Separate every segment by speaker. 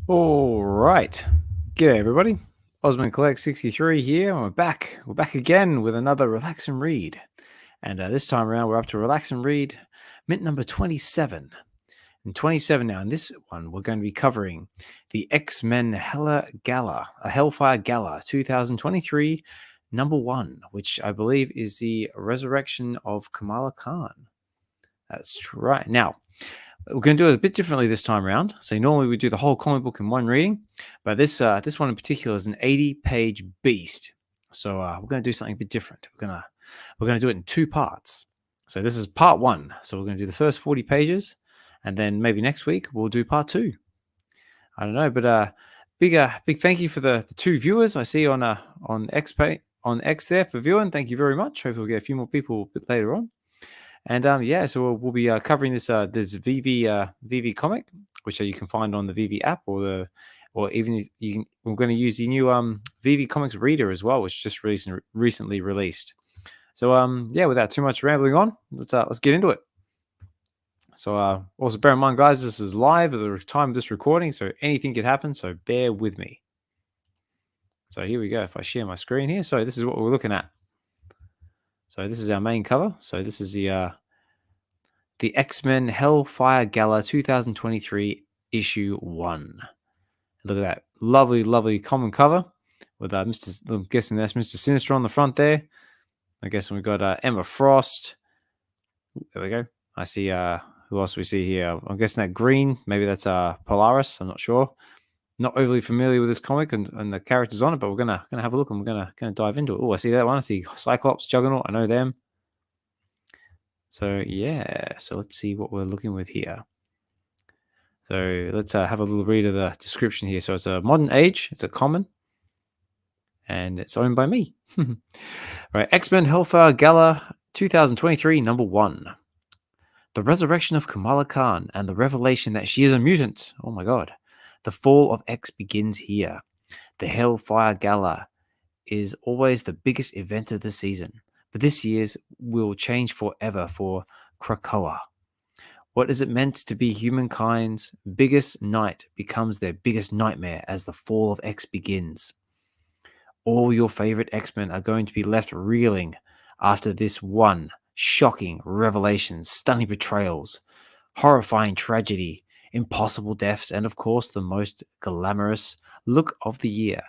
Speaker 1: All right. G'day, everybody. Ozmankollects63 here. We're back. We're back again with another Relax and Read. And this time around, we're up to Relax and Read, mint number 27. And 27 now. In this one, we're going to be covering the X-Men Hellfire Gala 2023, number 1, which I believe is the resurrection of Kamala Khan. That's right. Now, we're going to do it a bit differently this time around. So normally we do the whole comic book in one reading, but this one in particular is an 80-page beast. So we're going to do something a bit different. We're going to do it in 2 parts. So this is part 1. So we're going to do the first 40 pages, and then maybe next week we'll do part 2. I don't know, but big thank you for the 2 viewers I see on X there for viewing. Thank you very much. Hopefully we'll get a few more people a bit later on. And so we'll be covering this VeVe comic, which you can find on the VeVe app, or even we're going to use the new VeVe Comics reader as well, which just recently released. So without too much rambling on, let's get into it. So also bear in mind, guys, this is live at the time of this recording, so anything could happen. So bear with me. So here we go. If I share my screen here, so this is what we're looking at. So this is our main cover. So this is the X-Men Hellfire Gala 2023 issue 1. Look at that lovely common cover with I'm guessing that's Mr. Sinister on the front there. I guess we've got Emma Frost. There we go. I see who else we see here. I'm guessing that green. Maybe that's Polaris. I'm not sure. Not overly familiar with this comic and the characters on it, but we're gonna have a look and we're gonna dive into it. Oh, I see that one. I see Cyclops, Juggernaut. I know them. So yeah. So let's see what we're looking with here. So let's have a little read of the description here. So it's a modern age. It's a common, and it's owned by me. Right. X-Men Hellfire Gala 2023, number 1. The resurrection of Kamala Khan and the revelation that she is a mutant. Oh my God. The fall of X begins here. The Hellfire Gala is always the biggest event of the season, but this year's will change forever for Krakoa. What is it meant to be humankind's biggest night becomes their biggest nightmare as the fall of X begins. All your favorite X-Men are going to be left reeling after this one shocking revelation, stunning betrayals, horrifying tragedy, impossible deaths, and of course the most glamorous look of the year,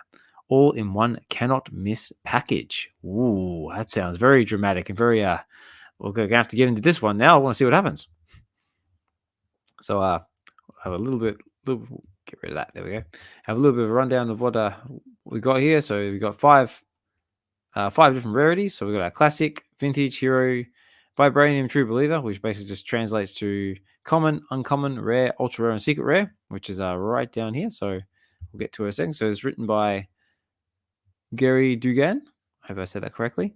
Speaker 1: all in one cannot miss package. Ooh, that sounds very dramatic and very we're gonna have to get into this one now. I want to see what happens. So have a little get rid of that. There we go. Have a little bit of a rundown of what we got here. So we got 5 different rarities. So we got our classic, vintage, hero, Vibranium True Believer, which basically just translates to common, uncommon, rare, ultra rare, and secret rare, which is right down here. So we'll get to it in a second. So it's written by Gerry Duggan. I hope I said that correctly.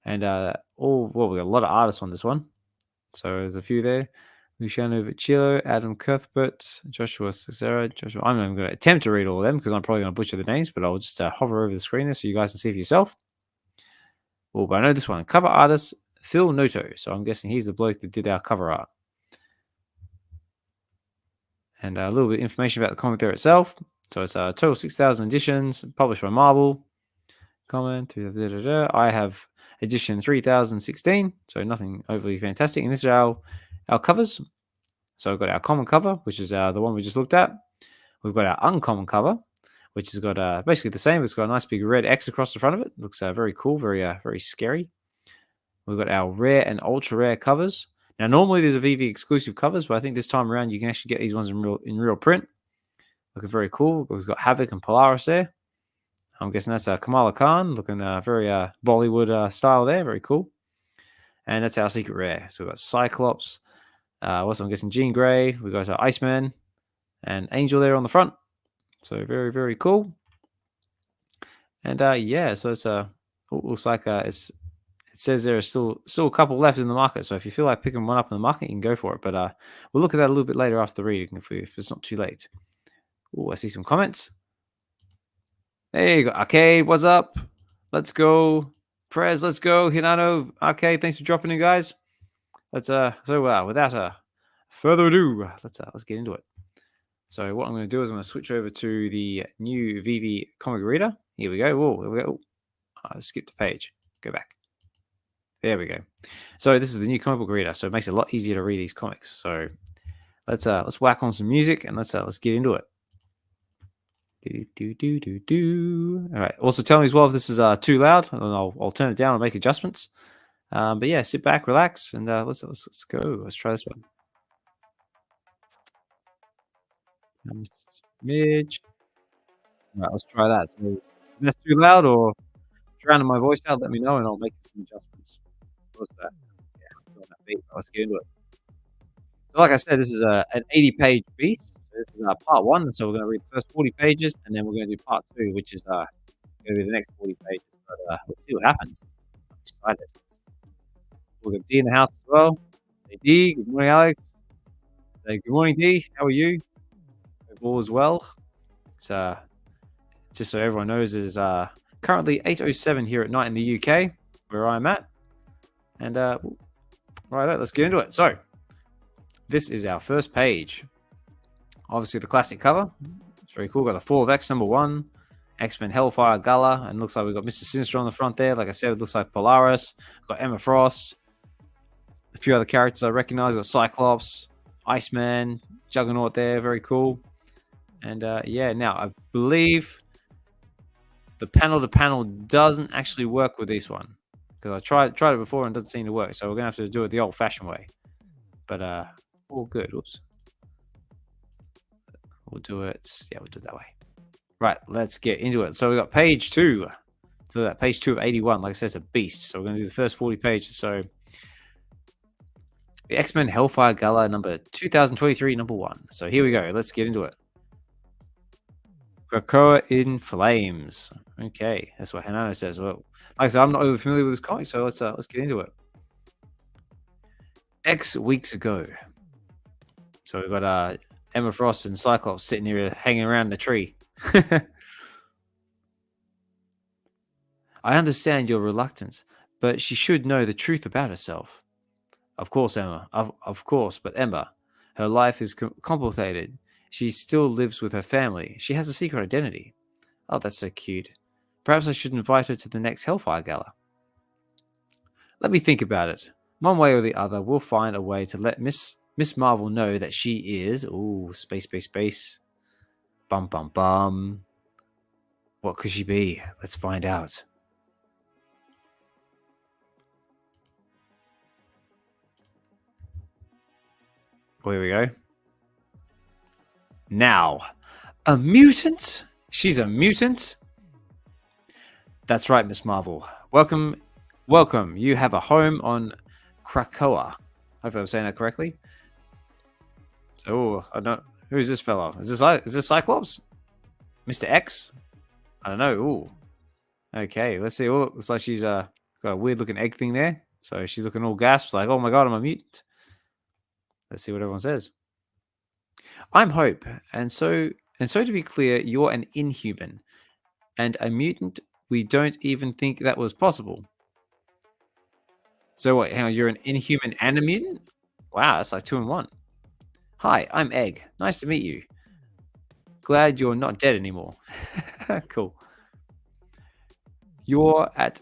Speaker 1: And we got a lot of artists on this one. So there's a few there. Luciano, Vecchio, Adam Cuthbert, Joshua Cassara, Joshua. I'm not even going to attempt to read all of them because I'm probably going to butcher the names, but I'll just hover over the screen there so you guys can see for yourself. Oh, but I know this one. Cover artist, Phil Noto. So I'm guessing he's the bloke that did our cover art. And a little bit of information about the comic there itself. So it's a total 6,000 editions, published by Marvel. Comment. I have edition 3016, so nothing overly fantastic. And this is our covers. So we've got our common cover, which is the one we just looked at. We've got our uncommon cover, which has got basically the same. It's got a nice big red X across the front of it. Looks very cool, very scary. We've got our rare and ultra rare covers. Now, normally there's a VeVe exclusive covers, but I think this time around you can actually get these ones in real print. Looking very cool. We've got Havoc and Polaris there. I'm guessing that's Kamala Khan, looking very Bollywood style there. Very cool. And that's our secret rare. So we've got Cyclops. Also, I'm guessing Jean Grey. We've got Iceman and Angel there on the front. So very cool. And so it's looks like it says there are still a couple left in the market. So if you feel like picking one up in the market, you can go for it. But we'll look at that a little bit later after the reading if it's not too late. Oh, I see some comments. There you go. Arcade, what's up? Let's go. Prez, let's go. Hinano, Arcade, thanks for dropping in, guys. Let's without further ado, let's get into it. So what I'm going to do is I'm going to switch over to the new VeVe comic reader. Here we go. Whoa, here we go. I skipped a page. Go back. There we go. So this is the new comic book reader. So it makes it a lot easier to read these comics. So let's whack on some music and let's get into it. All right. Also, tell me as well if this is too loud, and I'll turn it down and make adjustments. But yeah, sit back, relax, and let's go. Let's try this one. Smidge. All right, let's try that. So, if that's too loud or drowning my voice out, let me know, and I'll make some adjustments. What's that? Yeah, let's get into it. So, like I said, this is an 80-page beast. So this is part 1, and so we're going to read the first 40 pages, and then we're going to do part 2, which is going to be the next 40 pages. But let's see what happens. I'm excited. We've got D in the house as well. Hey, D. Good morning, Alex. Hey, good morning, D. How are you? Hope all is well. It's just so everyone knows, it is currently 8:07 here at night in the UK, where I'm at. And right, let's get into it. So this is our first page. Obviously, the classic cover. It's very cool. Got the Fall of X #1, X-Men Hellfire Gala, and looks like we've got Mr. Sinister on the front there. Like I said, it looks like Polaris. We've got Emma Frost. A few other characters I recognize. We've got Cyclops, Iceman, Juggernaut there. Very cool. And now I believe the panel-to-panel doesn't actually work with this one, because I tried it before and it doesn't seem to work. So we're going to have to do it the old-fashioned way. But all good. Oops. We'll do it. Yeah, we'll do it that way. Right, let's get into it. So we got page 2. So that page 2 of 81, like I said, it's a beast. So we're going to do the first 40 pages. So the X-Men Hellfire Gala number 2023, number 1. So here we go. Let's get into it. Krakoa in flames. Okay, that's what Hinano says. Well, like I said, I'm not over familiar with this comic, so let's get into it. X weeks ago. So we've got Emma Frost and Cyclops sitting here hanging around in a tree. I understand your reluctance, but she should know the truth about herself. Of course, Emma. Of course, but Emma, her life is complicated. She still lives with her family. She has a secret identity. Oh, that's so cute. Perhaps I should invite her to the next Hellfire Gala. Let me think about it. One way or the other, we'll find a way to let Miss Marvel know that she is... Ooh, space. Bum. What could she be? Let's find out. Oh, here we go. Now, a mutant? She's a mutant? That's right, Miss Marvel. Welcome. You have a home on Krakoa. Hopefully I'm saying that correctly. So, I don't. Who's this fellow? Is this Cyclops? Mr. X? I don't know. Ooh. Okay, let's see. Oh, looks like she's got a weird looking egg thing there. So she's looking all gasped, like, oh my god, I'm a mutant. Let's see what everyone says. I'm Hope, and so to be clear, you're an inhuman. And a mutant, we don't even think that was possible. So what, hang on, you're an inhuman and a mutant? Wow, that's like 2 in 1. Hi, I'm Egg. Nice to meet you. Glad you're not dead anymore. Cool. You're at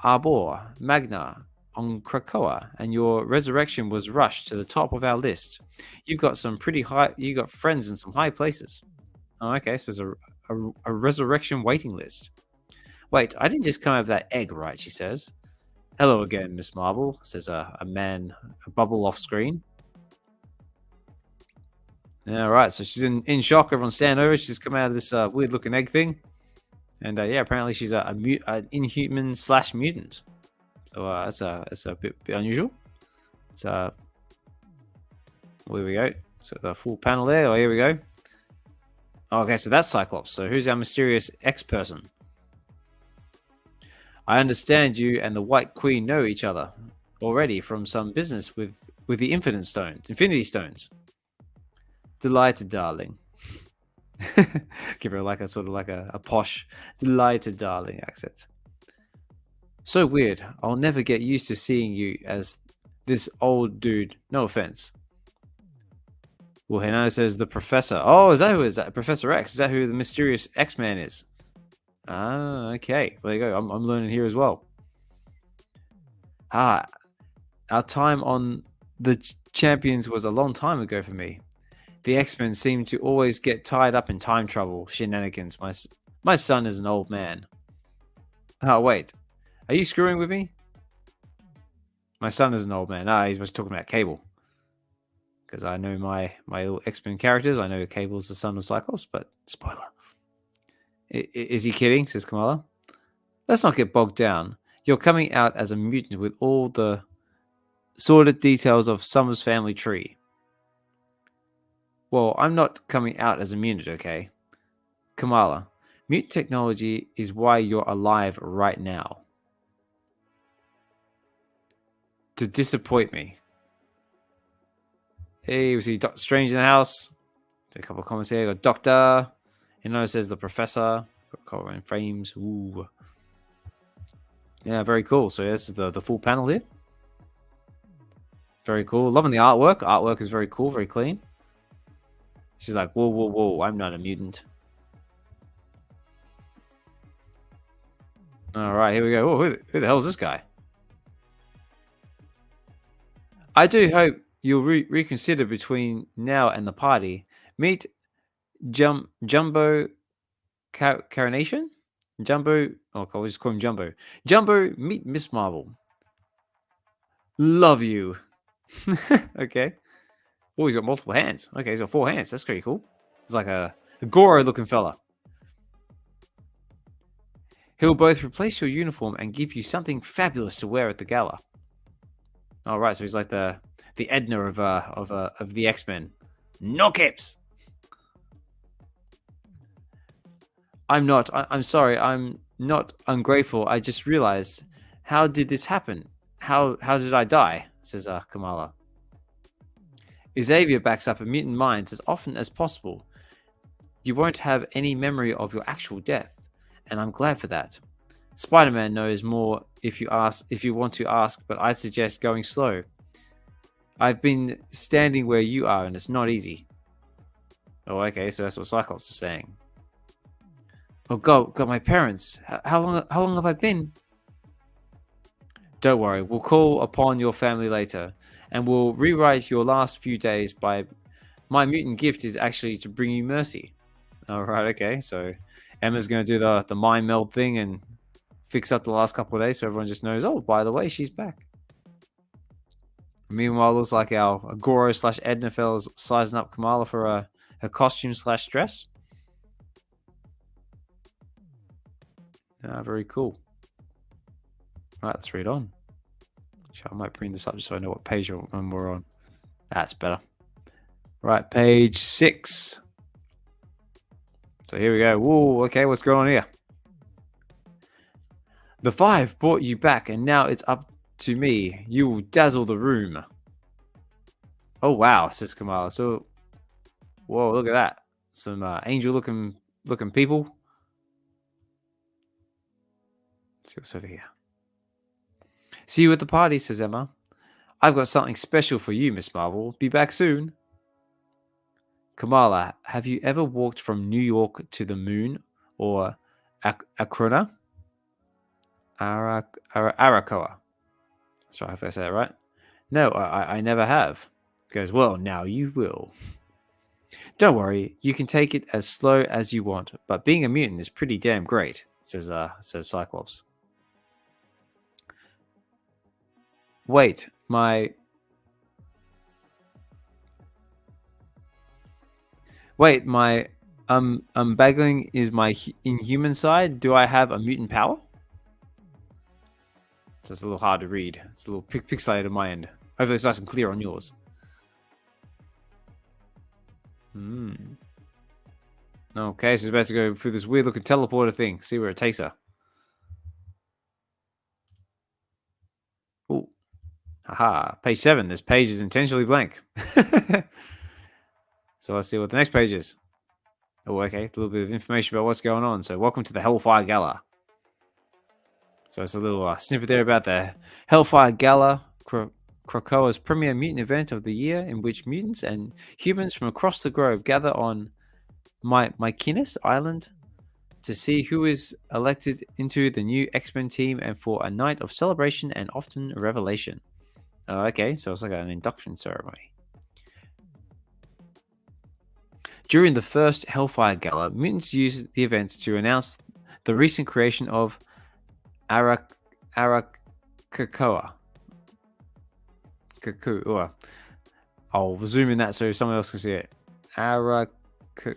Speaker 1: Arbor Magna on Krakoa, and your resurrection was rushed to the top of our list. You've got you got friends in some high places. Oh, okay, so there's a resurrection waiting list. Wait, I didn't just come out of that egg, right? She says. Hello again, Miss Marvel, says a bubble off screen. All right, so she's in shock. Everyone's standing over. She's just come out of this weird looking egg thing. And yeah, apparently she's an inhuman / mutant. So that's a bit unusual. So here we go. So the full panel there. Oh, here we go. Okay, so that's Cyclops. So who's our mysterious X person? I understand you and the White Queen know each other already from some business with the Infinity Stones. Delighted, darling. Give her like a sort of like a posh, delighted, darling accent. So weird. I'll never get used to seeing you as this old dude. No offense. Well, Hino says the Professor. Oh, is that who is that? Professor X? Is that who the mysterious X-Man is? Ah, okay. Well, there you go. I'm learning here as well. Our time on the Champions was a long time ago for me. The X-Men seem to always get tied up in time trouble shenanigans. My son is an old man. Oh, wait. Are you screwing with me? My son is an old man. Ah, he's just talking about Cable. Because I know my little X-Men characters. I know Cable's the son of Cyclops, but spoiler. Is he kidding? Says Kamala. Let's not get bogged down. You're coming out as a mutant with all the sordid details of Summer's family tree. Well, I'm not coming out as a mutant, okay? Kamala, mutant technology is why you're alive right now. To disappoint me. Hey, we see Doctor Strange in the house. A couple of comments here. Got Doctor. It says the Professor. Got cover in frames. Ooh. Yeah, very cool. So this is the full panel here. Very cool. Loving the artwork. Artwork is very cool, very clean. She's like, whoa, whoa, whoa, I'm not a mutant. All right, here we go. Oh, who the hell is this guy? I do hope you'll reconsider between now and the party. Meet Jumbo Carnation? Jumbo, I'll just call him Jumbo. Jumbo, meet Miss Marvel. Love you. Okay. Oh, he's got multiple hands. Okay, he's got 4 hands. That's pretty cool. It's like a Goro-looking fella. He'll both replace your uniform and give you something fabulous to wear at the gala. All right, so he's like the Edna of the X-Men. No caps. I'm sorry. I'm not ungrateful. I just realized. How did this happen? How did I die? Says Kamala. Xavier backs up a mutant minds as often as possible. You won't have any memory of your actual death, and I'm glad for that. Spider-Man knows more if you want to ask, but I'd suggest going slow. I've been standing where you are, and it's not easy. Oh, okay, so that's what Cyclops is saying. Oh God, my parents. How long have I been? Don't worry, we'll call upon your family later, and we'll rewrite your last few days by... My mutant gift is actually to bring you mercy. All right, okay, so Emma's going to do the mind meld thing and fix up the last couple of days so everyone just knows, oh, by the way, she's back. Meanwhile, it looks like our Goro / Edna fella's sizing up Kamala for her costume / dress. Very cool. All right, let's read on. I might bring this up just so I know what page we're on. That's better. Right, page 6. So here we go. Whoa, okay, what's going on here? The 5 brought you back, and now it's up to me. You will dazzle the room. Oh, wow, says Kamala. So, whoa, look at that. Some angel-looking people. Let's see what's over here. See you at the party, says Emma. I've got something special for you, Miss Marvel. Be back soon. Kamala, have you ever walked from New York to the moon or Akrona? Arakoa. That's right, if I say that right. No, I never have. Goes, well, now you will. Don't worry, you can take it as slow as you want, but being a mutant is pretty damn great, says Cyclops. Wait, my baggling is my inhuman side. Do I have a mutant power? So it's a little hard to read. It's a little pixelated on my end. Hopefully it's nice and clear on yours. Okay, so she's about to go through this weird looking teleporter thing. See where it takes her. Ooh. Haha. Page 7. This page is intentionally blank. So let's see what the next page is. Oh, okay. A little bit of information about what's going on. So welcome to the Hellfire Gala. So it's a little snippet there about the Hellfire Gala, Krakoa's premier mutant event of the year, in which mutants and humans from across the globe gather on Mykinis Island to see who is elected into the new X-Men team and for a night of celebration and often revelation. Okay, so it's like an induction ceremony. During the first Hellfire Gala, mutants used the event to announce the recent creation of Arakakoa. I'll zoom in that so someone else can see it. Araku.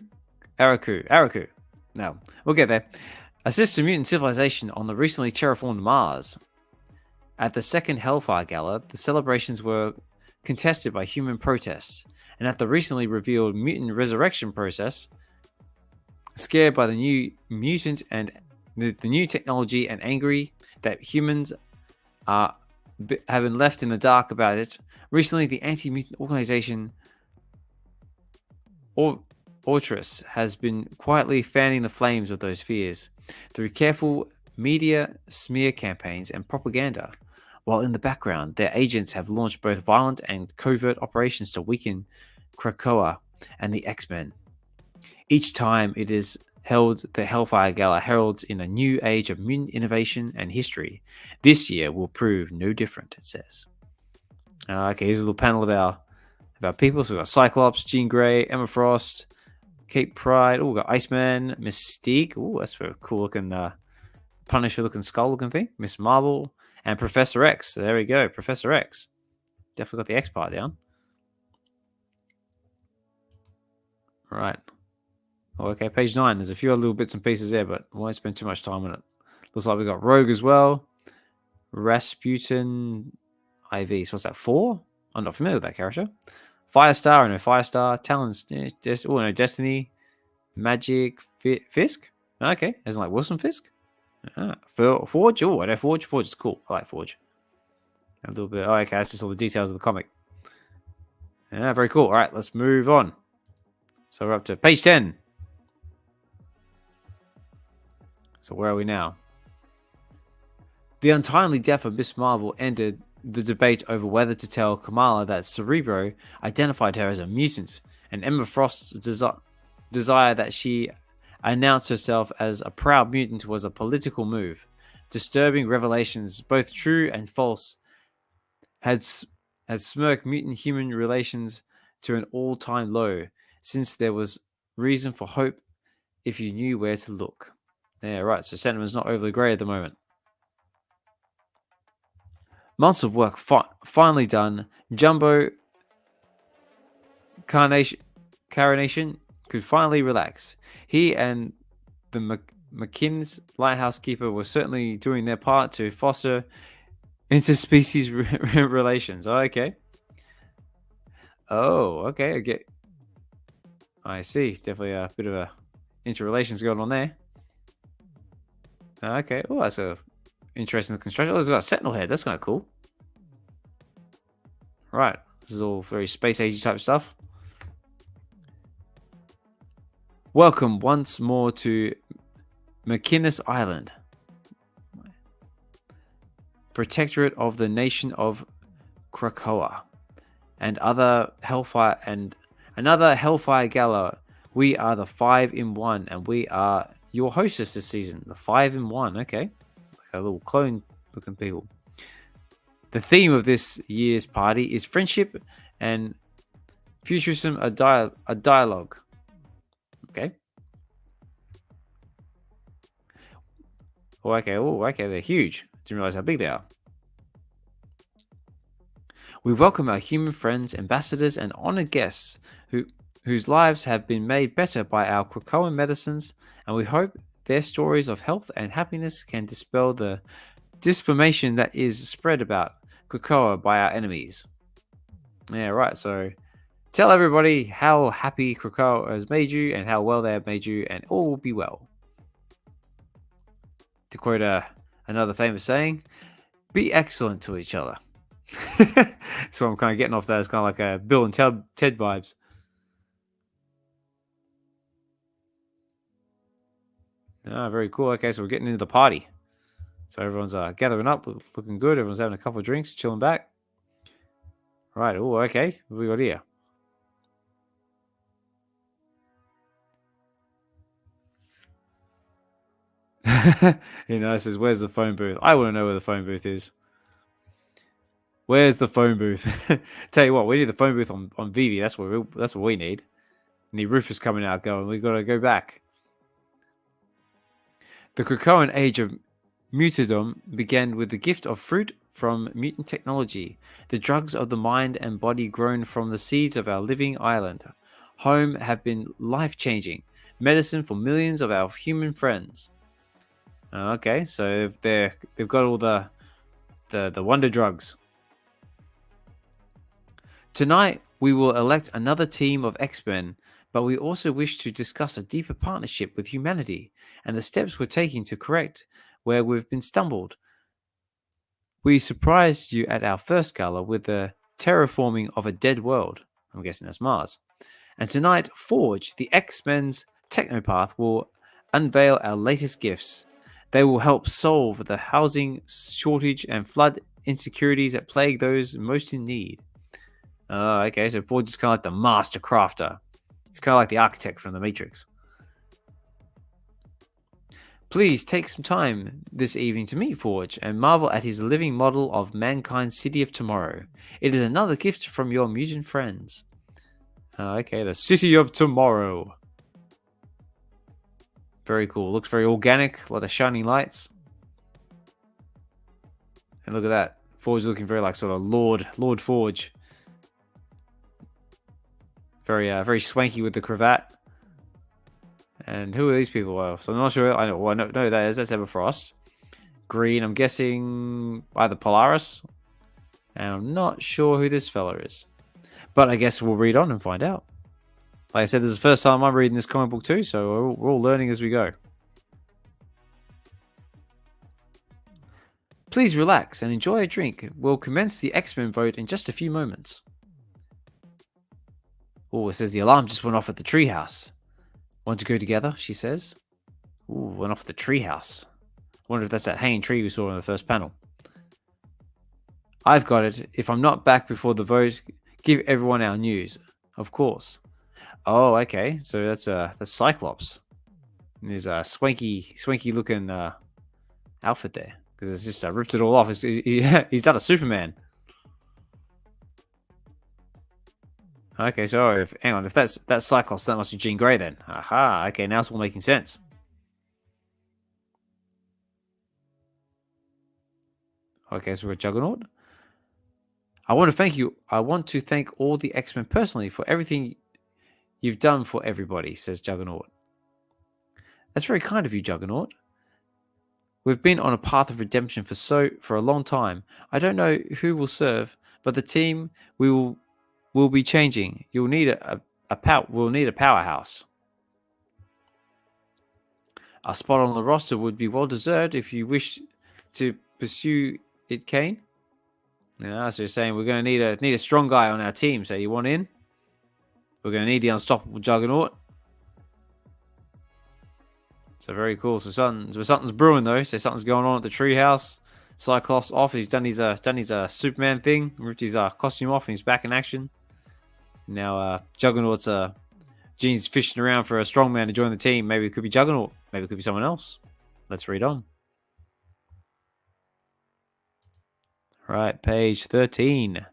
Speaker 1: No, we'll get there. Assists a mutant civilization on the recently terraformed Mars. At the second Hellfire Gala, the celebrations were contested by human protests, and at the recently revealed mutant resurrection process, scared by the new mutant and the new technology and angry that humans are have been left in the dark about it, recently the anti-mutant organization Ortrus has been quietly fanning the flames of those fears through careful media smear campaigns and propaganda, while in the background their agents have launched both violent and covert operations to weaken Krakoa and the X-Men. Each time it is held, the Hellfire Gala heralds in a new age of mutant innovation and history. This year will prove no different, it says. Okay, here's a little panel of our people. So we've got Cyclops, Jean Grey, Emma Frost, Kate Pride. Oh, we've got Iceman, Mystique. Oh, that's a cool looking Punisher looking skull looking thing. Miss Marvel and Professor X. So there we go, Professor X. Definitely got the X part down. Right. Oh, okay, page 9. There's a few other little bits and pieces there, but I won't spend too much time on it. Looks like we got Rogue as well. Rasputin IV. So what's that, 4? I'm not familiar with that character. Firestar, no Firestar. Talons, Destiny. Magic Fisk. Okay, isn't like Wilson Fisk. Forge. Oh, I know Forge. Forge is cool. I like Forge. A little bit. Oh, okay, that's just all the details of the comic. Yeah, very cool. All right, let's move on. So we're up to page 10. So where are we now? The untimely death of Miss Marvel ended the debate over whether to tell Kamala that Cerebro identified her as a mutant, and Emma Frost's desire that she announce herself as a proud mutant was a political move. Disturbing revelations, both true and false, had smirked mutant-human relations to an all-time low, since there was reason for hope if you knew where to look. Yeah, right, so sentiment's not overly grey at the moment. Months of work finally done. Jumbo Carnation could finally relax. He and the McKinn's lighthouse keeper were certainly doing their part to foster Interspecies relations. Oh, okay. Oh, okay. I see. Definitely a bit of a interrelations going on there. Okay. Oh, that's a interesting construction. Oh, it's got a sentinel head. That's kind of cool. Right. This is all very space agey type stuff. Welcome once more to McInnes Island, protectorate of the nation of Krakoa, and another Hellfire Gala. We are the 5-in-1, and we are your hostess this season. The 5-in-1. Okay, like a little clone-looking people. The theme of this year's party is friendship and futurism, a dialogue. Okay. Oh, okay. Oh, okay. They're huge. Didn't realize how big they are. We welcome our human friends, ambassadors, and honored guests whose lives have been made better by our Krakoan medicines, and we hope their stories of health and happiness can dispel the disinformation that is spread about Krakoa by our enemies. Yeah, right. So tell everybody how happy Krakoa has made you and how well they have made you, and all will be well. To quote another famous saying, be excellent to each other. So I'm kind of getting off that. It's kind of like a Bill and Ted vibes. Ah, very cool. Okay, so we're getting into the party. So everyone's gathering up, looking good. Everyone's having a couple of drinks, chilling back. Right. Oh, okay. What we got here? It says, where's the phone booth? I want to know where the phone booth is. Where's the phone booth? Tell you what, we need the phone booth on VeVe. That's what we need. We need Rufus coming out going, we got to go back. The Krakoan age of mutadom began with the gift of fruit from mutant technology, the drugs of the mind and body grown from the seeds of our living island. Home have been life-changing, medicine for millions of our human friends. Okay, so they've got all the wonder drugs. Tonight, we will elect another team of X-Men, but we also wish to discuss a deeper partnership with humanity and the steps we're taking to correct where we've been stumbled. We surprised you at our first gala with the terraforming of a dead world. I'm guessing that's Mars. And tonight, Forge, the X-Men's technopath, will unveil our latest gifts. They will help solve the housing shortage and flood insecurities that plague those most in need. Okay, so Forge is kind of like the master crafter. He's kind of like the architect from the Matrix. Please take some time this evening to meet Forge and marvel at his living model of mankind's city of tomorrow. It is another gift from your mutant friends. Okay, the city of tomorrow. Very cool. Looks very organic. A lot of shining lights. And look at that. Forge looking very like sort of Lord Forge. Very swanky with the cravat. And who are these people? Well, so I'm not sure. I know. Well, no, that's Everfrost. Green. I'm guessing either Polaris. And I'm not sure who this fella is. But I guess we'll read on and find out. Like I said, this is the first time I'm reading this comic book too, so we're all learning as we go. Please relax and enjoy a drink. We'll commence the X-Men vote in just a few moments. Oh, it says the alarm just went off at the treehouse. Want to go together? She says. Ooh, went off at the treehouse. Wonder if that's that hanging tree we saw in the first panel. I've got it. If I'm not back before the vote, give everyone our news. Of course. Oh, okay. So that's Cyclops. And there's a swanky looking outfit there because it's just ripped it all off. He's done a Superman. Okay, so hang on, if that's Cyclops, that must be Jean Grey then. Aha, okay, now it's all making sense. Okay, so we're Juggernaut. I want to thank all the X-Men personally for everything you've done for everybody, says Juggernaut. That's very kind of you, Juggernaut. We've been on a path of redemption for a long time. I don't know who will serve, but the team will be changing. We'll need a powerhouse. A spot on the roster would be well deserved if you wish to pursue it, Kane. Yeah, so you're saying we're going to need a strong guy on our team. So you want in? We're going to need the unstoppable juggernaut. So very cool. So something's brewing though. So something's going on at the treehouse. Cyclops off. He's done his Superman thing. Ripped his costume off and he's back in action. Now Juggernaut's Gene's fishing around for a strong man to join the team. Maybe it could be Juggernaut. Maybe it could be someone else. Let's read on. All right, page 13.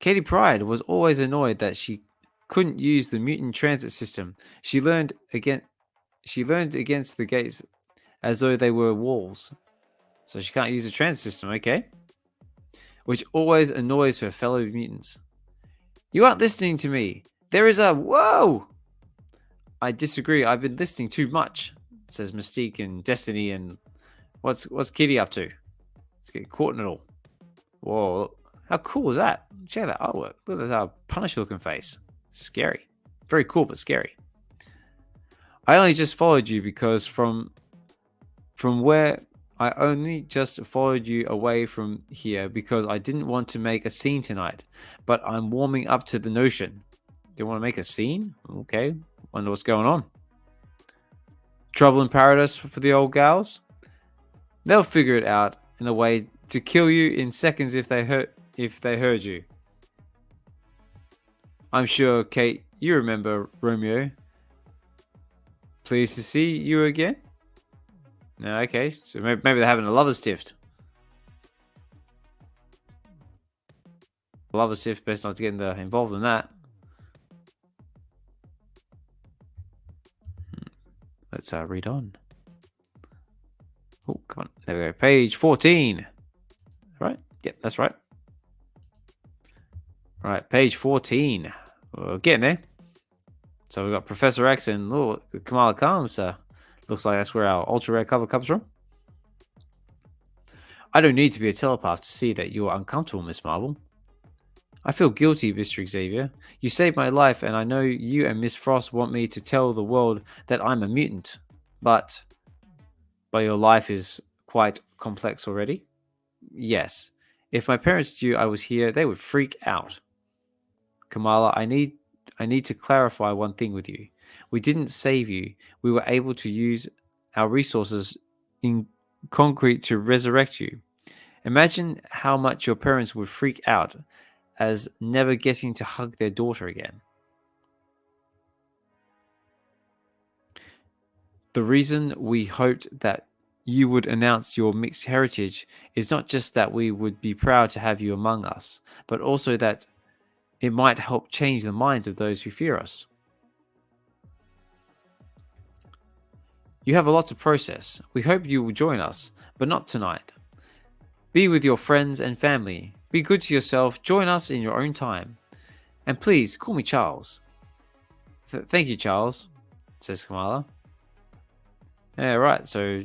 Speaker 1: Katie Pride was always annoyed that she couldn't use the mutant transit system. She learned against the gates as though they were walls. So she can't use the transit system, okay? Which always annoys her fellow mutants. You aren't listening to me. There is a... Whoa! I disagree. I've been listening too much, says Mystique and Destiny. And what's Kitty up to? Let's get caught in it all. Whoa. How cool is that? Check that artwork. Look at that Punisher looking face. Scary. Very cool, but scary. I only just followed you because from where... I only just followed you away from here because I didn't want to make a scene tonight. But I'm warming up to the notion. Do you want to make a scene? Okay. Wonder what's going on. Trouble in paradise for the old gals? They'll figure it out in a way to kill you in seconds if they heard you. I'm sure, Kate, you remember Romeo. Pleased to see you again? No, okay, so maybe they're having a lover's tiff. Lover's tiff, best not to get involved in that. Let's read on. Oh, come on. There we go. Page 14. Right? Yep, that's right. All right, page 14. We're getting there. So we've got Professor X and Kamala Khan. Looks like that's where our ultra rare cover comes from. I don't need to be a telepath to see that you're uncomfortable, Miss Marvel. I feel guilty, Mr. Xavier. You saved my life, and I know you and Miss Frost want me to tell the world that I'm a mutant. But your life is quite complex already. Yes. If my parents knew I was here, they would freak out. Kamala, I need to clarify one thing with you. We didn't save you. We were able to use our resources in concrete to resurrect you. Imagine how much your parents would freak out as never getting to hug their daughter again. The reason we hoped that you would announce your mixed heritage is not just that we would be proud to have you among us, but also that it might help change the minds of those who fear us. You have a lot to process. We hope you will join us, but not tonight. Be with your friends and family. Be good to yourself. Join us in your own time. And please, call me Charles. Thank you, Charles, says Kamala. Yeah, right. So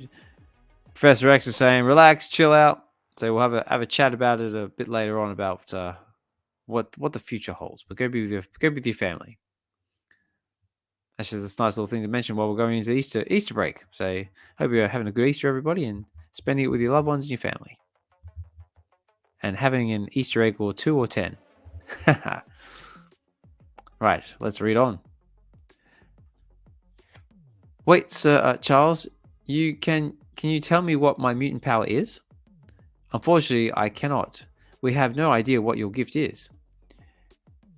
Speaker 1: Professor X is saying, relax, chill out. So we'll have a chat about it a bit later on about what the future holds. But go be with your family. That's just a nice little thing to mention while we're going into Easter break. So hope you're having a good Easter, everybody, and spending it with your loved ones and your family. And having an Easter egg or 2 or 10. Right, let's read on. Wait, Sir Charles, can you tell me what my mutant power is? Unfortunately, I cannot. We have no idea what your gift is.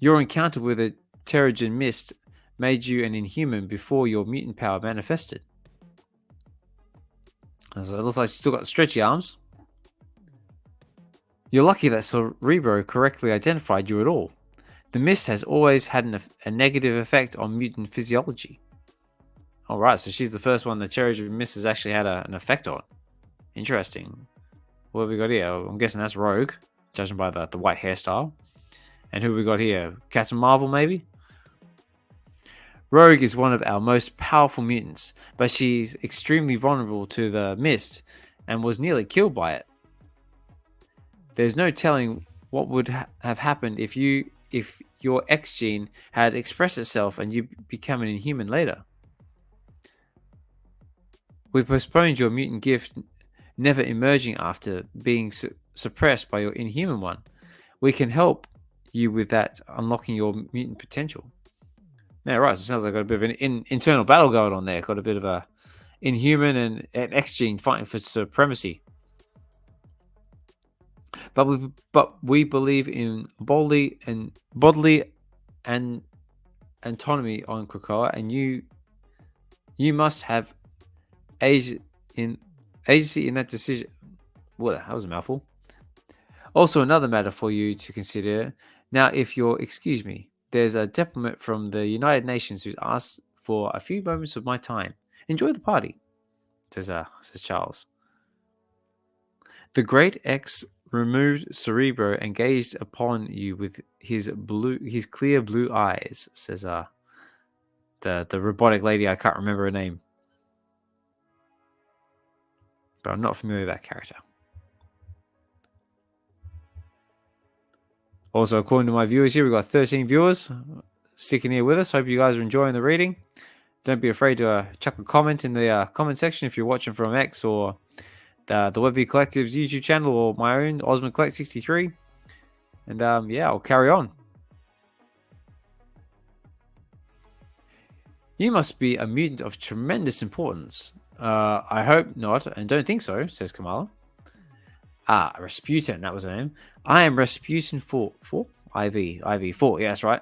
Speaker 1: Your encounter with a Terrigen mist made you an inhuman before your mutant power manifested. So it looks like she's still got stretchy arms. You're lucky that Cerebro correctly identified you at all. The mist has always had a negative effect on mutant physiology. Alright, so she's the first one the Terrigen mist has actually had an effect on. Interesting. What have we got here? I'm guessing that's Rogue, judging by the white hairstyle. And who have we got here? Captain Marvel, maybe? Rogue is one of our most powerful mutants, but she's extremely vulnerable to the mist and was nearly killed by it. There's no telling what would have happened if your X gene had expressed itself and you become an inhuman later. We postponed your mutant gift never emerging after being suppressed by your inhuman one. We can help you with that, unlocking your mutant potential. Yeah, right. So it sounds like got a bit of an internal battle going on there. Got a bit of a inhuman and an X gene fighting for supremacy. But we believe in bodily and autonomy on Krakoa, and you must have agency in that decision. Well, that was a mouthful. Also, another matter for you to consider. Now, if you'll excuse me, there's a diplomat from the United Nations who's asked for a few moments of my time. Enjoy the party, says Charles. The great X removed Cerebro and gazed upon you with his clear blue eyes, says the robotic lady. I can't remember her name, but I'm not familiar with that character. Also, according to my viewers here, we've got 13 viewers sticking here with us. Hope you guys are enjoying the reading. Don't be afraid to chuck a comment in the comment section if you're watching from X or the VeVe Collective's YouTube channel or my own, Ozmankollects63. And yeah, I'll carry on. You must be a mutant of tremendous importance. I hope not, and don't think so, says Kamala. Rasputin, that was her name. I am Rasputin 4. IV 4. Yeah, that's right.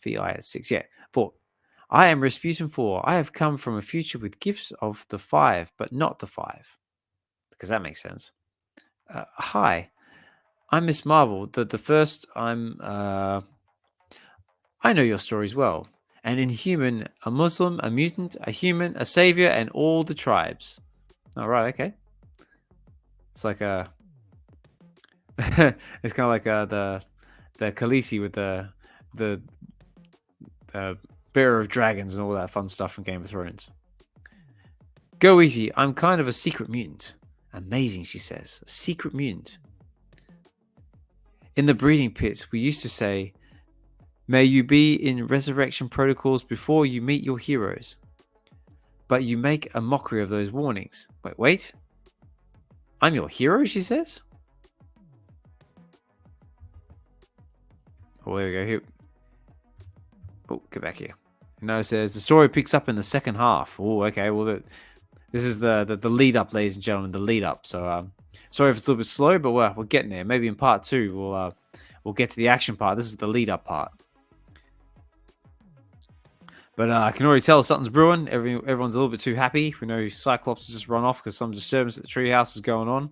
Speaker 1: VI 6. Yeah, 4. I am Rasputin 4. I have come from a future with gifts of the 5, but not the 5. Because that makes sense. Hi, I'm Miss Marvel. The first. I know your stories well. An inhuman, a Muslim, a mutant, a human, a savior, and all the tribes. All right, okay. It's like a. It's kind of like the Khaleesi with the bearer of dragons and all that fun stuff from Game of Thrones. Go easy. I'm kind of a secret mutant. Amazing, she says. A secret mutant. In the breeding pits, we used to say, may you be in resurrection protocols before you meet your heroes. But you make a mockery of those warnings. Wait. I'm your hero, she says? Oh, there we go. Here. Oh, get back here. No, it says the story picks up in the second half. Oh, okay. Well, this is the lead up, ladies and gentlemen. The lead up. So, sorry if it's a little bit slow, but we're getting there. Maybe in part 2 we'll get to the action part. This is the lead up part. But I can already tell something's brewing. Everyone's a little bit too happy. We know Cyclops has just run off because some disturbance at the treehouse is going on.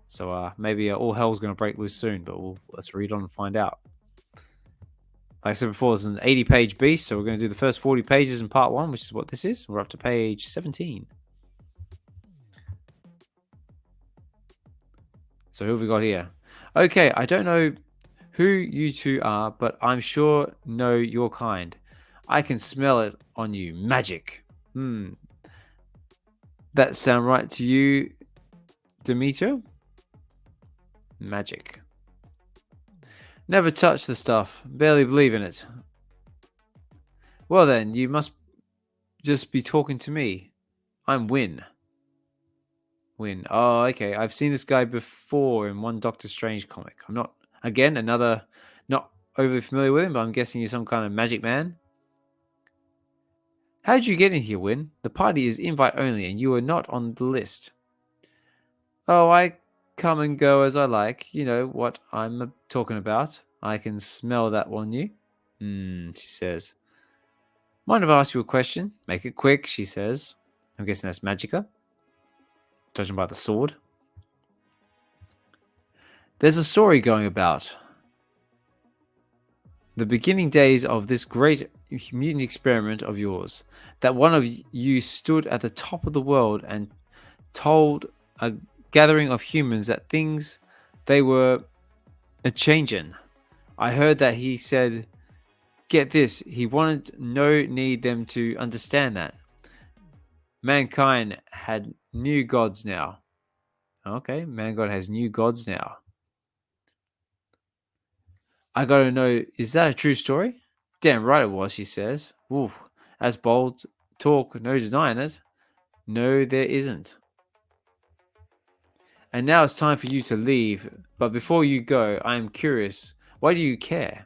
Speaker 1: So maybe all hell's going to break loose soon. But let's read on and find out. Like I said before, this is an 80-page beast. So we're going to do the first 40 pages in part 1, which is what this is. We're up to page 17. So who have we got here? Okay, I don't know who you two are, but I'm sure know your kind. I can smell it on you. Magic. That sound right to you, Demeter? Magic. Never touch the stuff. Barely believe in it. Well then, you must just be talking to me. I'm Win. Oh, okay. I've seen this guy before in one Doctor Strange comic. I'm not, again, not overly familiar with him, but I'm guessing he's some kind of magic man. How did you get in here, Win? The party is invite only, and you are not on the list. Oh, I come and go as I like. You know what I'm talking about. I can smell that on you. She says. Mind if I ask you a question? Make it quick, she says. I'm guessing that's Magica. Judging by the sword. There's a story going about the beginning days of this great mutant experiment of yours, that one of you stood at the top of the world and told a gathering of humans that things they were a changing. I heard that he said Get this, he wanted no need them to understand that. Mankind had new gods now. Okay, Mankind has new gods now. I gotta know, is that a true story? Damn right it was, she says. Ooh, that's bold talk, no denying it. No, there isn't. And now it's time for you to leave. But before you go, I am curious. Why do you care?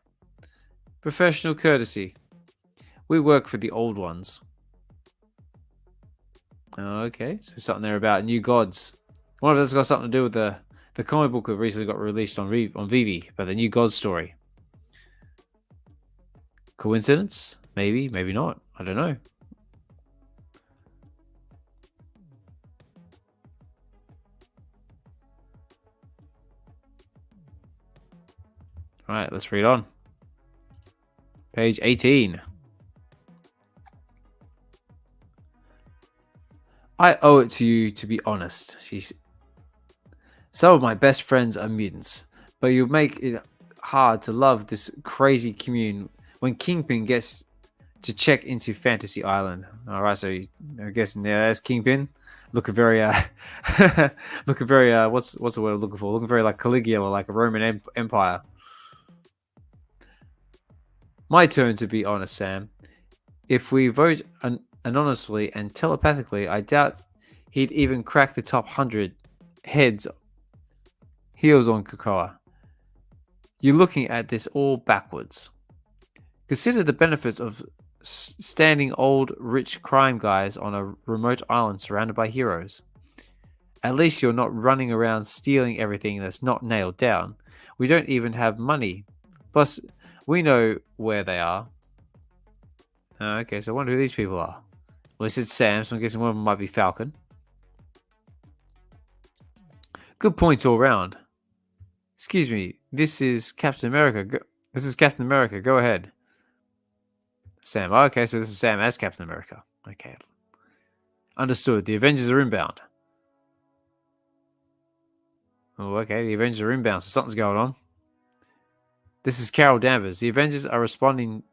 Speaker 1: Professional courtesy. We work for the old ones. Okay, so something there about new gods. I wonder if that's got something to do with the comic book that recently got released on VeVe, about the new god story. Coincidence? Maybe, maybe not. I don't know. All right, let's read on. Page 18. I owe it to you to be honest. Some of my best friends are mutants, but you make it hard to love this crazy commune when Kingpin gets to check into Fantasy Island. All right, so I guess that's Kingpin, looking very looking very what's the word I'm looking for? Looking very like Caligula, like a Roman Empire. My turn to be honest, Sam. If we vote anonymously and telepathically, I doubt he'd even crack the top 100 heels on Krakoa. You're looking at this all backwards. Consider the benefits of standing old, rich crime guys on a remote island surrounded by heroes. At least you're not running around stealing everything that's not nailed down. We don't even have money. Plus, we know where they are. Okay, so I wonder who these people are. Well, this is Sam, so I'm guessing one of them might be Falcon. Good points all round. Excuse me, this is Captain America. This is Captain America. Go ahead. Sam. Okay, so this is Sam as Captain America. Okay. Understood. The Avengers are inbound. Oh, okay. The Avengers are inbound, so something's going on. This is Carol Danvers. The Avengers are responding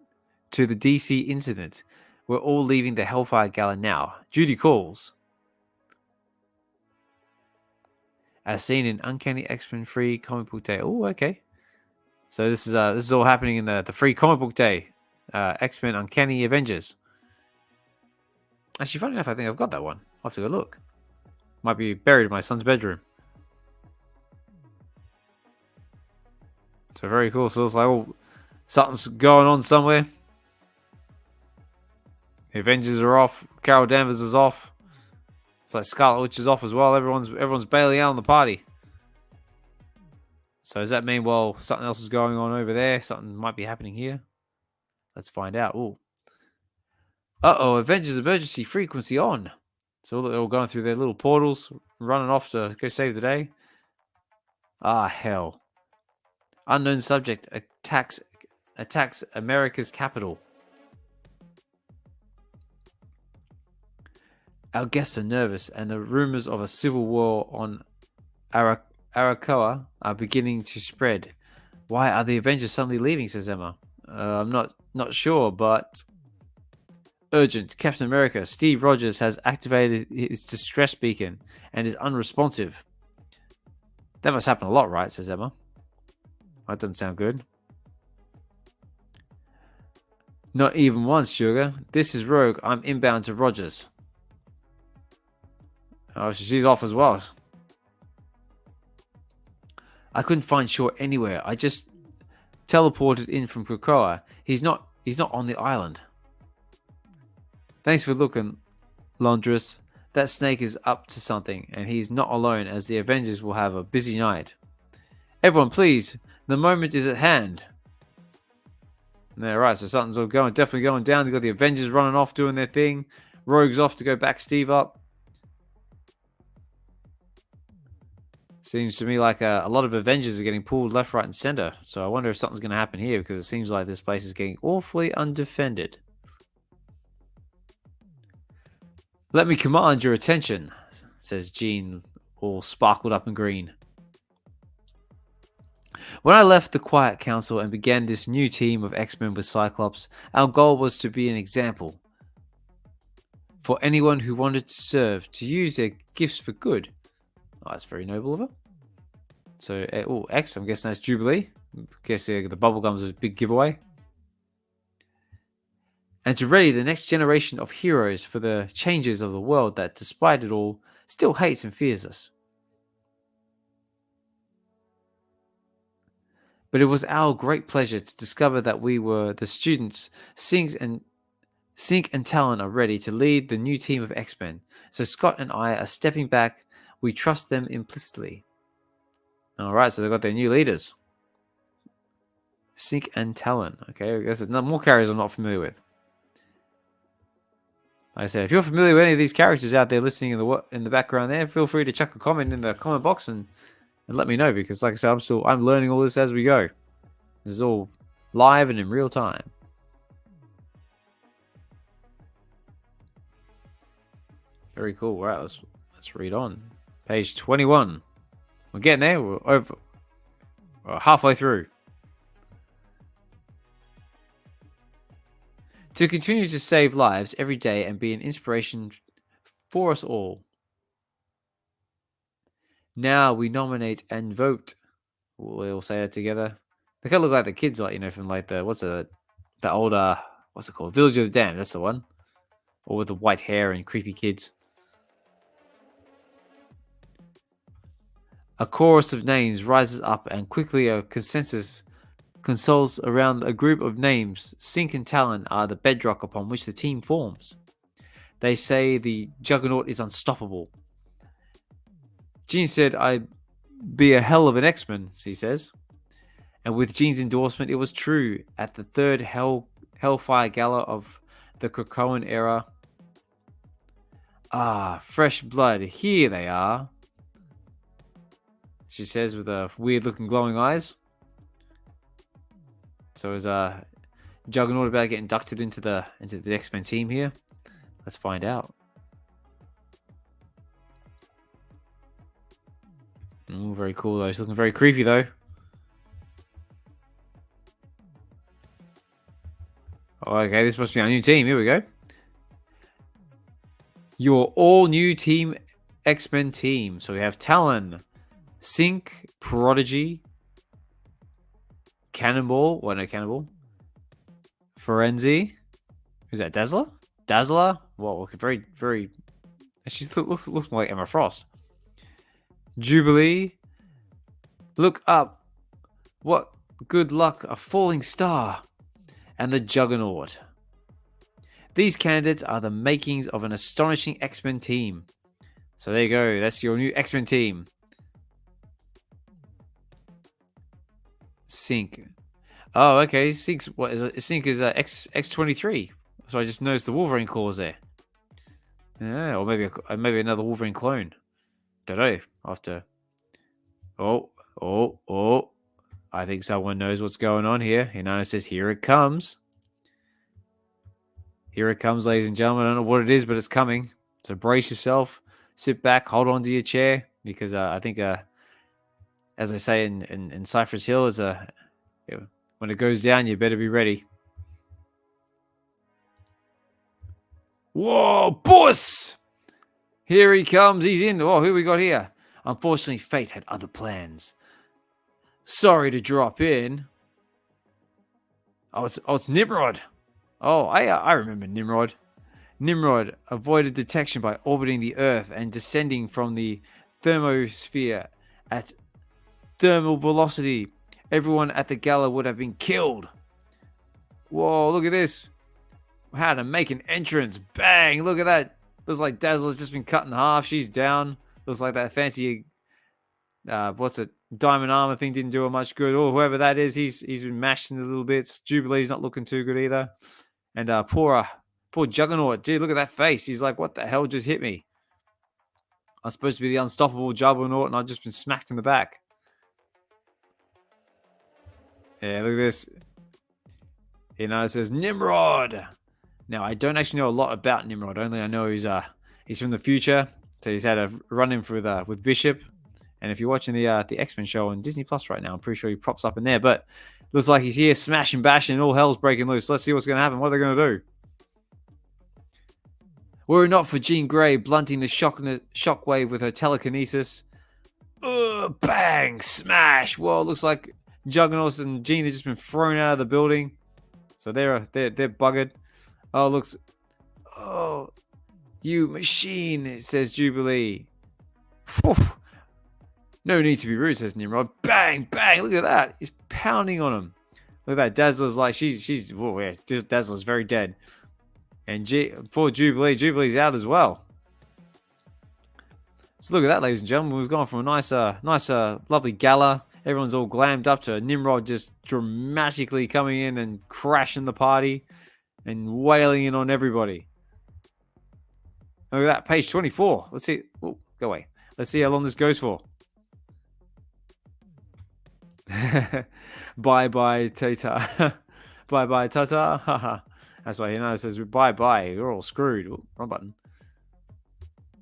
Speaker 1: to the DC incident. We're all leaving the Hellfire Gala now. Duty calls. As seen in Uncanny X-Men Free Comic Book Day. Oh, okay. So this is all happening in the Free Comic Book Day. X-Men Uncanny Avengers. Actually, funny enough, I think I've got that one. I'll have to go look. Might be buried in my son's bedroom. So very cool. So it's like, oh, something's going on somewhere. The Avengers are off. Carol Danvers is off. It's like Scarlet Witch is off as well. Everyone's bailing out on the party. So does that mean, well, something else is going on over there? Something might be happening here? Let's find out. Ooh. Uh-oh, Avengers emergency frequency on. So they're all going through their little portals, running off to go save the day. Ah, hell. Unknown subject attacks America's capital. Our guests are nervous, and the rumors of a civil war on Arakoa are beginning to spread. Why are the Avengers suddenly leaving, says Emma. I'm not sure, but... Urgent. Captain America. Steve Rogers has activated his distress beacon and is unresponsive. That must happen a lot, right, says Emma. That doesn't sound good. Not even once, sugar. This is Rogue. I'm inbound to Rogers. Oh, so she's off as well. I couldn't find Shaw anywhere. I just teleported in from Krakoa. He's not on the island. Thanks for looking, Laundress. That snake is up to something, and he's not alone, as the Avengers will have a busy night. Everyone, please. The moment is at hand. Yeah, right, so something's all definitely going down. They've got the Avengers running off doing their thing. Rogue's off to go back Steve up. Seems to me like a lot of Avengers are getting pulled left, right, and center. So I wonder if something's going to happen here, because it seems like this place is getting awfully undefended. Let me command your attention, says Jean, all sparkled up and green. When I left the Quiet Council and began this new team of X-Men with Cyclops, our goal was to be an example for anyone who wanted to serve, to use their gifts for good. Oh, that's very noble of her. So, X, I'm guessing that's Jubilee. I guess the bubblegum's a big giveaway. And to ready the next generation of heroes for the changes of the world that, despite it all, still hates and fears us. But it was our great pleasure to discover that we were the students. Sync and Talon are ready to lead the new team of X-Men. So Scott and I are stepping back. We trust them implicitly. All right, so they've got their new leaders. Sync and Talon. Okay, there's more characters I'm not familiar with. Like I said, if you're familiar with any of these characters out there listening in the background there, feel free to chuck a comment in the comment box and let me know, because like I said, I'm learning all this as we go. This is all live and in real time. Very cool. All right, let's read on. Page 21. We're getting there. We're halfway through. To continue to save lives every day and be an inspiration for us all. Now we nominate and vote. We'll say that together. They kind of look like the kids, like, from like the old what's it called? Village of the Damned. That's the one. Or with the white hair and creepy kids. A chorus of names rises up, and quickly a consensus consoles around a group of names. Sync and Talon are the bedrock upon which the team forms. They say the Juggernaut is unstoppable. Jean said, "I'd be a hell of an X-Men," he says. And with Jean's endorsement, it was true. At the third Hellfire Gala of the Krakoan era. Ah, fresh blood. Here they are, she says with weird-looking glowing eyes. So is Juggernaut about to get inducted into the X-Men team here? Let's find out. Oh, very cool though. He's looking very creepy though. Oh, okay, this must be our new team. Here we go. Your all-new team X-Men team. So we have Talon, Sync, Prodigy, Cannonball. Well, no, Cannonball. Frenzy. Who's that? Dazzler? Well, very, very. She looks more like Emma Frost. Jubilee. Look up. What good luck, a falling star. And the Juggernaut. These candidates are the makings of an astonishing X-Men team. So there you go. That's your new X-Men team. Sync. Oh, okay. Sync. What is it? Sync is X-23. So I just noticed the Wolverine claws there. Yeah, or maybe another Wolverine clone. Don't know. After. Oh. I think someone knows what's going on here. Hinata says, "Here it comes." Here it comes, ladies and gentlemen. I don't know what it is, but it's coming. So brace yourself. Sit back. Hold on to your chair. Because I think, as I say in Cypher's Hill, when it goes down, you better be ready. Whoa, boss! Here he comes. He's in. Oh, who we got here? Unfortunately, fate had other plans. Sorry to drop in. Oh, it's Nimrod. Oh, I remember Nimrod. Nimrod avoided detection by orbiting the Earth and descending from the thermosphere at thermal velocity. Everyone at the gala would have been killed. Whoa, look at this. How to make an entrance. Bang, look at that. Looks like Dazzler's just been cut in half. She's down. Looks like that fancy, diamond armor thing didn't do her much good. Or whoever that is, he's been mashed into little bits. Jubilee's not looking too good either. And poor Juggernaut, dude, look at that face. He's like, what the hell just hit me? I'm supposed to be the unstoppable Juggernaut, and I've just been smacked in the back. Yeah, look at this. It says Nimrod. Now, I don't actually know a lot about Nimrod. Only I know he's from the future. So he's had a run-in with Bishop. And if you're watching the X-Men show on Disney Plus right now, I'm pretty sure he props up in there. But looks like he's here smashing, bashing, all hell's breaking loose. Let's see what's going to happen. What are they going to do? Were it not for Jean Grey blunting the shockwave with her telekinesis. Bang! Smash! Whoa, looks like Juggernaut and Jean have just been thrown out of the building. So they're buggered. Oh, looks... Oh, you machine, says Jubilee. Whew. No need to be rude, says Nimrod. Bang! Bang! Look at that. He's pounding on him. Look at that. Dazzler's like... She's... Oh, yeah. Dazzler's very dead. And for Jubilee's out as well. So look at that, ladies and gentlemen. We've gone from a nice, lovely gala. Everyone's all glammed up to Nimrod just dramatically coming in and crashing the party and wailing in on everybody. Look at that, page 24. Let's see. Oh, go away. Let's see how long this goes for. Bye-bye, Tata. Bye-bye, Tata. Haha. That's why it says bye-bye. You're all screwed. Ooh, wrong button.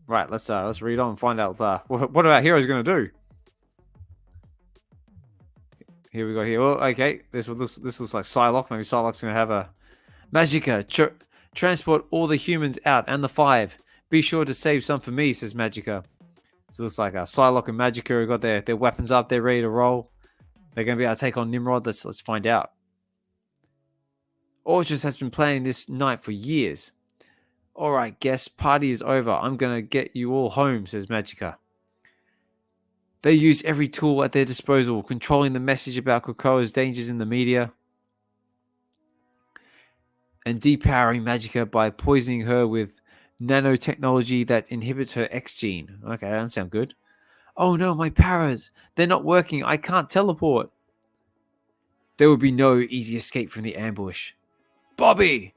Speaker 1: Right, let's read on and find out what our hero's going to do. Here we go here. Well, okay, this looks like Psylocke. Maybe Psylocke's going to have a Magica. Transport all the humans out and the 5. Be sure to save some for me, says Magica. So it looks like Psylocke and Magica have got their weapons up. They're ready to roll. They're going to be able to take on Nimrod. Let's find out. Orchis has been planning this night for years. All right, guests, party is over. I'm going to get you all home, says Magica. They use every tool at their disposal, controlling the message about Krakoa's dangers in the media and depowering Magica by poisoning her with nanotechnology that inhibits her X gene. Okay, that doesn't sound good. Oh no, my paras. They're not working. I can't teleport. There would be no easy escape from the ambush. Bobby!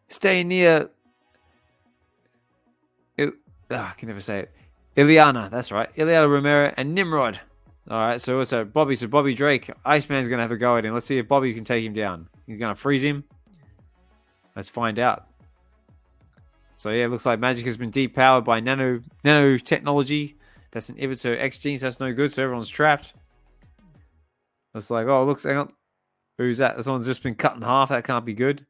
Speaker 1: Stay near... I can never say it. Ileana, that's right. Ileana Romero and Nimrod. All right, so Bobby Drake. Iceman's going to have a go at him. Let's see if Bobby can take him down. He's going to freeze him. Let's find out. So yeah, it looks like magic has been depowered by nanotechnology. That's an inhibitor X genes. That's no good, so everyone's trapped. Looks like, oh, hang on. Who's that? Someone's just been cut in half. That can't be good.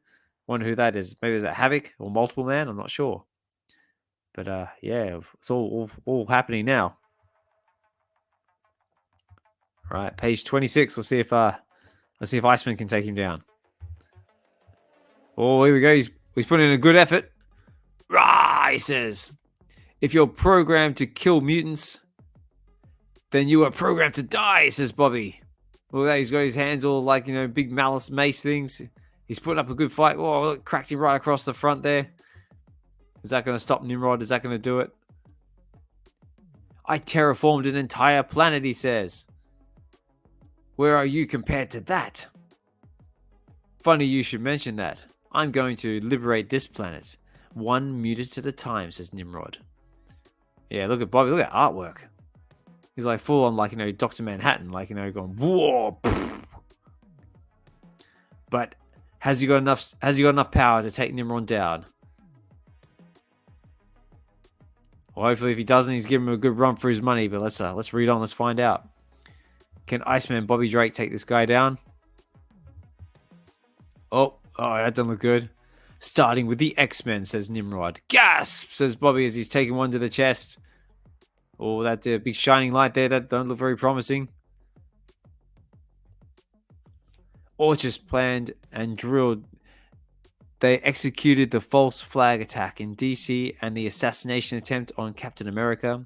Speaker 1: Wonder who that is. Maybe is it Havoc or Multiple Man? I'm not sure. But yeah, it's all happening now. Right, page 26. Let's see if Iceman can take him down. Oh, here we go. He's putting in a good effort. Rah, he says. If you're programmed to kill mutants, then you are programmed to die, says Bobby. Look at that. He's got his hands all like, big malice mace things. He's putting up a good fight. Oh, look, cracked him right across the front there. Is that going to stop Nimrod? Is that going to do it? I terraformed an entire planet, he says. Where are you compared to that? Funny you should mention that. I'm going to liberate this planet. One mutant at a time, says Nimrod. Yeah, look at Bobby. Look at artwork. He's like full on like, Dr. Manhattan. Like, going, whoa. But has he got enough power to take Nimrod down? Well, hopefully if he doesn't, he's giving him a good run for his money. But let's read on. Let's find out. Can Iceman Bobby Drake take this guy down? Oh, that doesn't look good. Starting with the X-Men, says Nimrod. Gasp, says Bobby as he's taking one to the chest. Oh, that big shining light there. That don't look very promising. Orchis planned and drilled. They executed the false flag attack in DC and the assassination attempt on Captain America.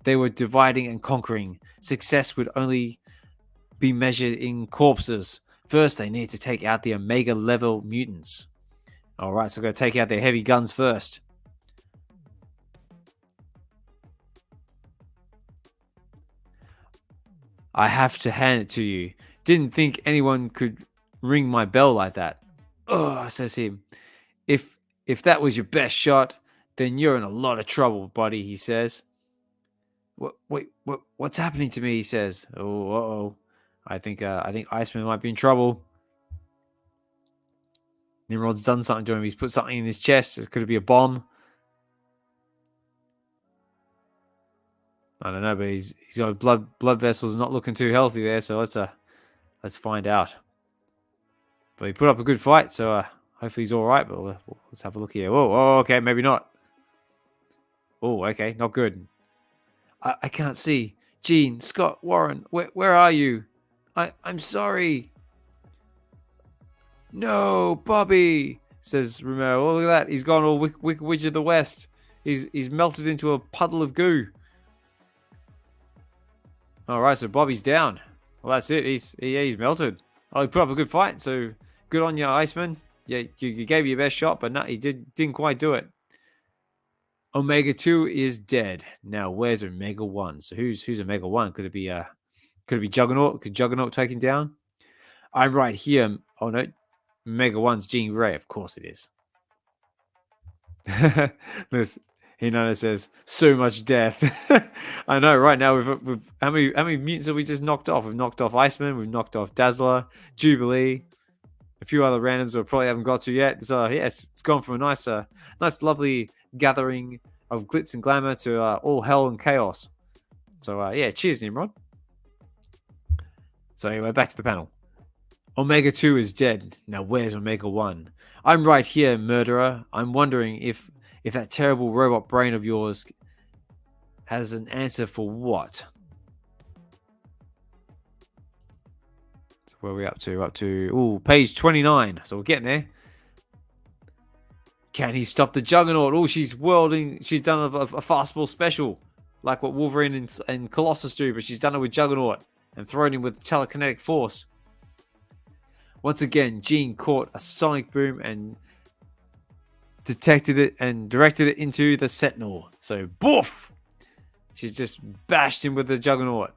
Speaker 1: They were dividing and conquering. Success would only be measured in corpses. First, they need to take out the Omega level mutants. Alright, so we're going to take out their heavy guns first. I have to hand it to you. Didn't think anyone could ring my bell like that. Oh, says him. If that was your best shot, then you're in a lot of trouble, buddy, he says. What's happening to me, he says. Oh, uh-oh. I think Iceman might be in trouble. Nimrod's done something to him. He's put something in his chest. It could be a bomb. I don't know, but he's got blood vessels not looking too healthy there. So let's find out. But he put up a good fight, so hopefully he's all right. But let's have a look here. Whoa, okay, maybe not. Oh, okay, not good. I can't see. Gene, Scott, Warren, where are you? I'm sorry. No, Bobby, says Romero. Oh, look at that. He's gone all Wicked Witch of the West. He's melted into a puddle of goo. All right, so Bobby's down. Well, that's it. He's melted. Oh, he put up a good fight. So good on you, Iceman. Yeah, you gave your best shot, but no, he didn't quite do it. Omega 2 is dead. Now, where's Omega 1? So who's Omega 1? Could it be Juggernaut? Could Juggernaut take him down? I'm right here. Oh no, Omega 1's Jean Grey. Of course it is. This Hinata says so much death. I know. Right now we've how many mutants have we just knocked off? We've knocked off Iceman. We've knocked off Dazzler, Jubilee, a few other randoms we probably haven't got to yet. So yes, it's gone from a nice lovely gathering of glitz and glamour to all hell and chaos. So yeah, cheers, Nimrod. So anyway, back to the panel. Omega 2 is dead. Now where's Omega 1? I'm right here, murderer. I'm wondering if that terrible robot brain of yours has an answer for what? So where are we up to? Up to page 29. So we're getting there. Can he stop the Juggernaut? Oh, she's welding. She's done a fastball special, like what Wolverine and Colossus do, but she's done it with Juggernaut and thrown him with telekinetic force. Once again, Jean caught a sonic boom and detected it and directed it into the Sentinel. So, boof! She's just bashed him with the Juggernaut.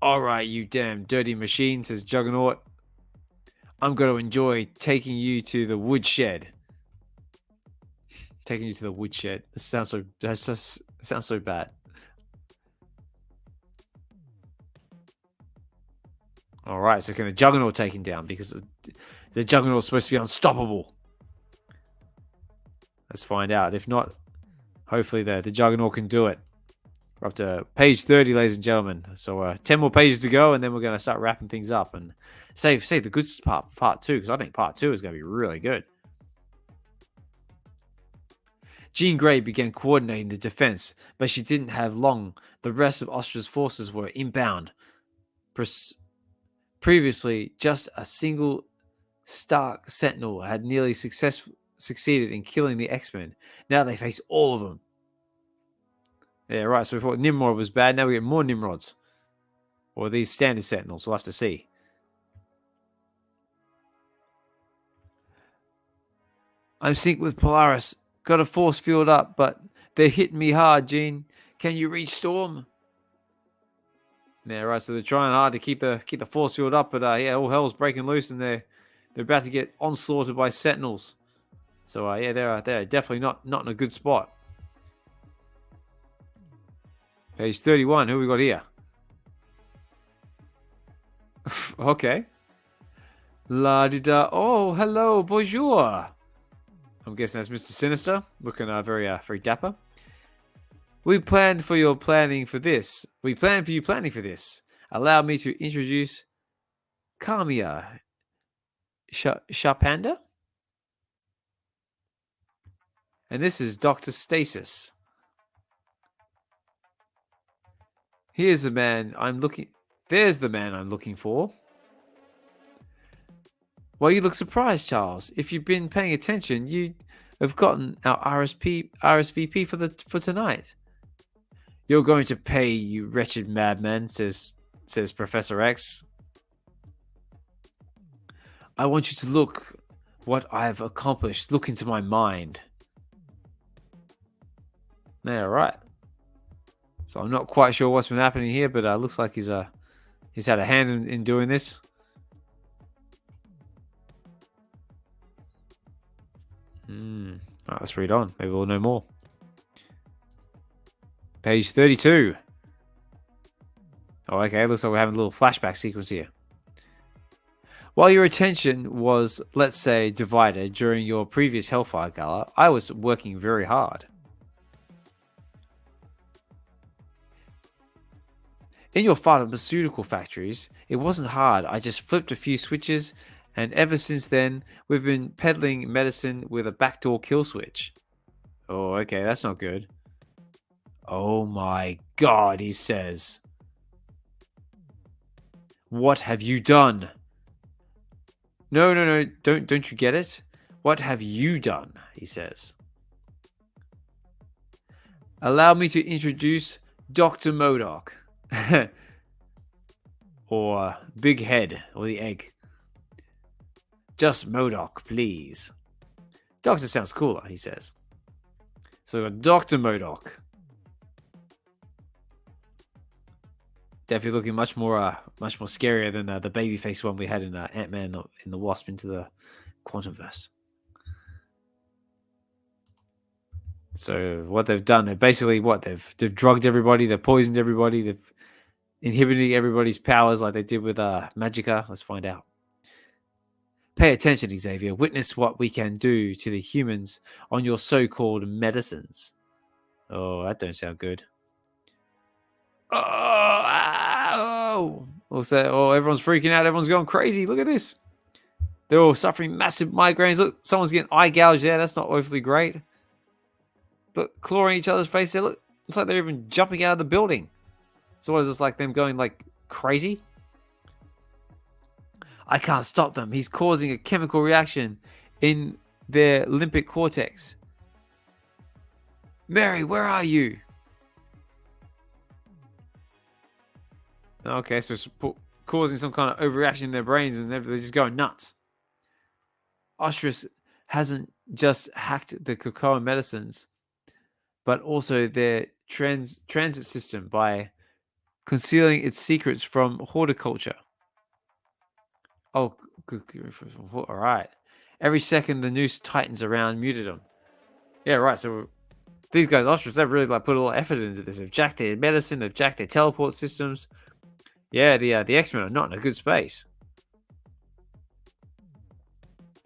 Speaker 1: All right, you damn dirty machine, says Juggernaut. I'm going to enjoy taking you to the woodshed. Taking you to the woodshed. It sounds so bad. All right, so can the Juggernaut take him down? Because the Juggernaut's supposed to be unstoppable. Let's find out. If not, hopefully the Juggernaut can do it. We're up to page 30, ladies and gentlemen. So 10 more pages to go, and then we're going to start wrapping things up and save the good part 2, because I think part 2 is going to be really good. Jean Grey began coordinating the defense, but she didn't have long. The rest of Austra's forces were inbound. Previously, just a single Stark Sentinel had nearly succeeded in killing the X-Men. Now they face all of them. Yeah, right. So we thought Nimrod was bad. Now we get more Nimrods. Or these standard Sentinels. We'll have to see. I'm synced with Polaris. Got a force field up, but they're hitting me hard, Jean. Can you reach Storm? Yeah, right. So they're trying hard to keep the force field up, but yeah, all hell's breaking loose, and they're about to get onslaughted by Sentinels. So yeah, they're definitely not in a good spot. Page 31. Who we got here? Okay. La di da. Oh, hello, bonjour. I'm guessing that's Mr. Sinister, looking very dapper. We planned for you planning for this. Allow me to introduce Kamiya Sharpanda. And this is Dr. Stasis. There's the man I'm looking for. Well, you look surprised, Charles. If you've been paying attention, you have gotten our RSVP for tonight. You're going to pay, you wretched madman, says Professor X. I want you to look what I've accomplished. Look into my mind. Yeah, right. So I'm not quite sure what's been happening here, but looks like he's had a hand in doing this. Right, let's read on. Maybe we'll know more. Page 32. Oh, okay. Looks like we're having a little flashback sequence here. While your attention was, let's say, divided during your previous Hellfire Gala, I was working very hard. In your pharmaceutical factories, it wasn't hard. I just flipped a few switches, and ever since then, we've been peddling medicine with a backdoor kill switch. Oh, okay, that's not good. Oh my God, he says. What have you done? No, don't you get it? What have you done? He says. Allow me to introduce Dr. Modoc. Or Big Head, or the Egg. Just Modoc, please. Doctor sounds cooler, he says. So we got Dr. Modoc. Definitely looking much more scarier than the babyface one we had in Ant-Man in the Wasp into the Quantumverse. So what they've done, they've basically they've drugged everybody, they've poisoned everybody, they've inhibited everybody's powers like they did with Magica. Let's find out. Pay attention, Xavier. Witness what we can do to the humans on your so-called medicines. Oh, that don't sound good. Oh! Also, everyone's freaking out. Everyone's going crazy. Look at this. They're all suffering massive migraines. Look, someone's getting eye gouge there. That's not awfully great. Look, clawing each other's face there. Look, looks like they're even jumping out of the building. So what is this, like them going like crazy? I can't stop them. He's causing a chemical reaction in their limbic cortex. Mary, where are you? Okay, so it's causing some kind of overreaction in their brains and they're just going nuts. Ostrus hasn't just hacked the cocoa medicines, but also their transit system by concealing its secrets from horticulture. Oh, all right. Every second the noose tightens around Mutadum. Yeah, right. So these guys, Ostrus, they've really put a lot of effort into this. They've jacked their medicine. They've jacked their teleport systems. Yeah, the X-Men are not in a good space.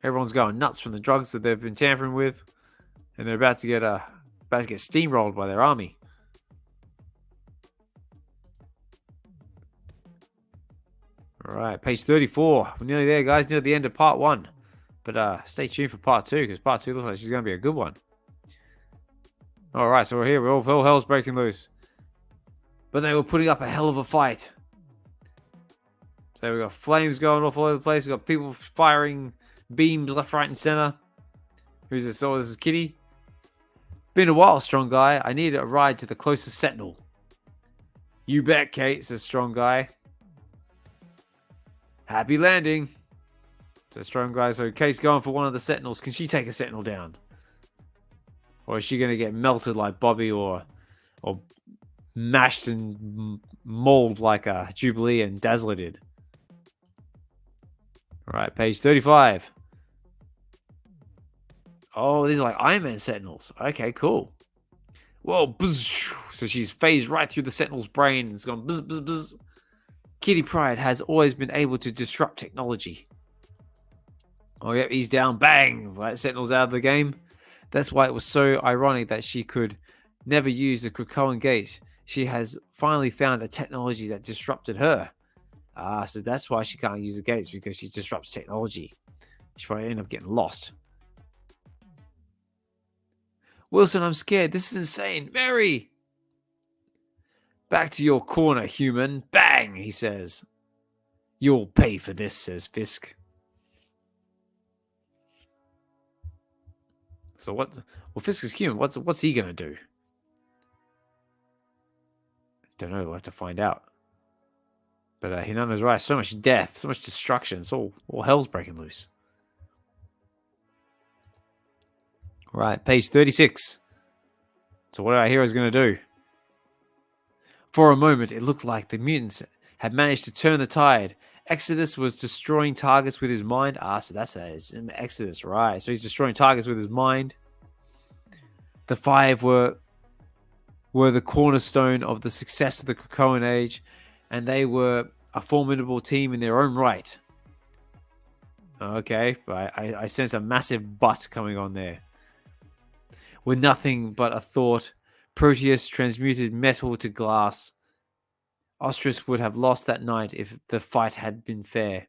Speaker 1: Everyone's going nuts from the drugs that they've been tampering with, and they're about to get steamrolled by their army. All right, page 34. We're nearly there, guys. Near the end of part 1. But stay tuned for part 2, because part 2 looks like she's going to be a good one. All right, so we're here. All hell's breaking loose. But they were putting up a hell of a fight. So we've got flames going off all over the place. We've got people firing beams left, right, and center. Who's this? Oh, this is Kitty. Been a while, strong guy. I need a ride to the closest sentinel. You bet, Kate, says strong guy. Happy landing. So strong guy. So Kate's going for one of the sentinels. Can she take a sentinel down? Or is she going to get melted like Bobby or mashed and mauled like Jubilee and Dazzler did? All right, page 35. Oh, these are like Iron Man sentinels. Okay, cool. Whoa, buzz. So she's phased right through the sentinel's brain and it's gone buzz, buzz, buzz. Kitty Pryde has always been able to disrupt technology. Oh, yeah, he's down. Bang! Right, sentinel's out of the game. That's why it was so ironic that she could never use the Krakoan gates. She has finally found a technology that disrupted her. So that's why she can't use the gates, because she disrupts technology. She probably end up getting lost. Wilson, I'm scared. This is insane. Mary! Back to your corner, human. Bang, he says. You'll pay for this, says Fisk. So what? Well, Fisk is human. What's he gonna do? Don't know. We'll have to find out. But Hinano's right. So much death, so much destruction. It's all hell's breaking loose. Right, page 36. So what are our heroes going to do? For a moment, it looked like the mutants had managed to turn the tide. Exodus was destroying targets with his mind. So that's Exodus, right? So he's destroying targets with his mind. The 5 were the cornerstone of the success of the Krakoan Age, and they were a formidable team in their own right. Okay, but I sense a massive but coming on there. With nothing but a thought, Proteus transmuted metal to glass. Ostrich would have lost that night if the fight had been fair.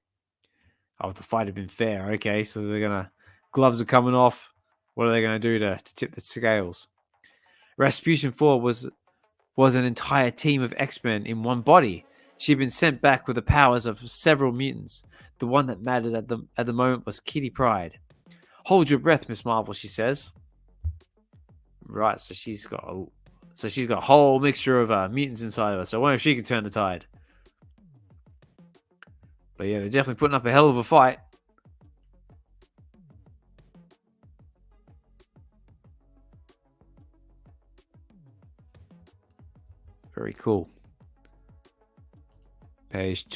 Speaker 1: Oh, if the fight had been fair. Okay, so they're gonna... Gloves are coming off. What are they going to do to tip the scales? Rasputin 4 was an entire team of X-Men in one body. She'd been sent back with the powers of several mutants. The one that mattered at the moment was Kitty Pryde. Hold your breath, Miss Marvel, she says. Right, so she's got a whole mixture of mutants inside of her. So I wonder if she can turn the tide. But yeah, they're definitely putting up a hell of a fight. Very cool. Page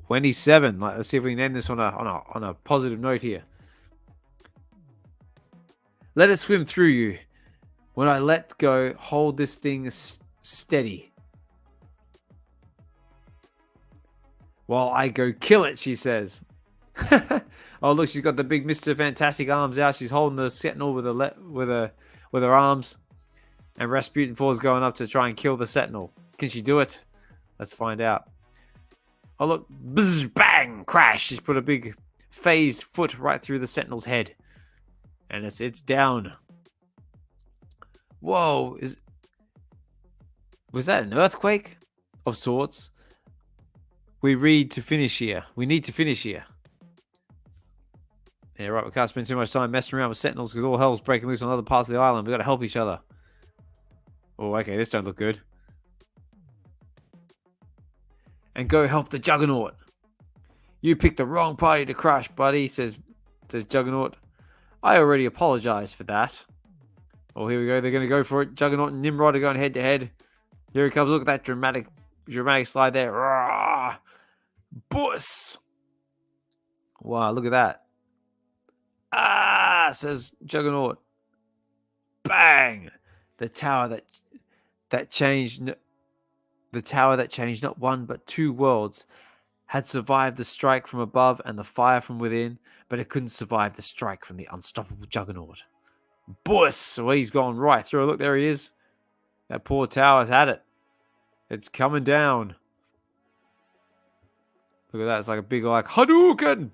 Speaker 1: 27. Let's see if we can end this on a positive note here. Let it swim through you. When I let go, hold this thing steady. While I go kill it, she says. Oh, look, she's got the big Mr. Fantastic arms out. She's holding the Sentinel with her arms. And Rasputin 4 is going up to try and kill the Sentinel. Can she do it? Let's find out. Oh, look. Bzz, bang, crash. She's put a big phased foot right through the Sentinel's head. And it's down. Whoa. Was that an earthquake? Of sorts. We need to finish here. Yeah, right. We can't spend too much time messing around with Sentinels because all hell's breaking loose on other parts of the island. We've got to help each other. Oh, okay. This don't look good. And go help the Juggernaut. You picked the wrong party to crush, buddy, says Juggernaut. I already apologized for that. Oh, here we go. They're going to go for it. Juggernaut and Nimrod are going head to head. Here he comes. Look at that dramatic slide there. Rawr! Bus! Wow, look at that. Ah, says Juggernaut. Bang! The tower that changed not one but two worlds had survived the strike from above and the fire from within, but it couldn't survive the strike from the unstoppable Juggernaut. Bus! So he's gone right through. Look, there he is. That poor tower's had it. It's coming down. Look at that. It's like a big Hadouken.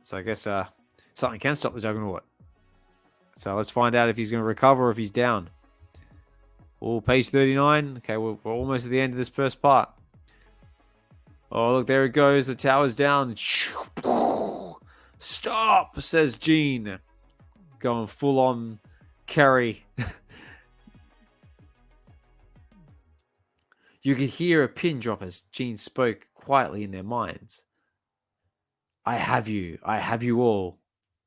Speaker 1: So I guess something can stop the Juggernaut. So let's find out if he's going to recover or if he's down. Oh, page 39. Okay, we're almost at the end of this first part. Oh, look, there it goes. The tower's down. Stop, says Jean. Going full on Carrie. You could hear a pin drop as Jean spoke quietly in their minds. I have you all.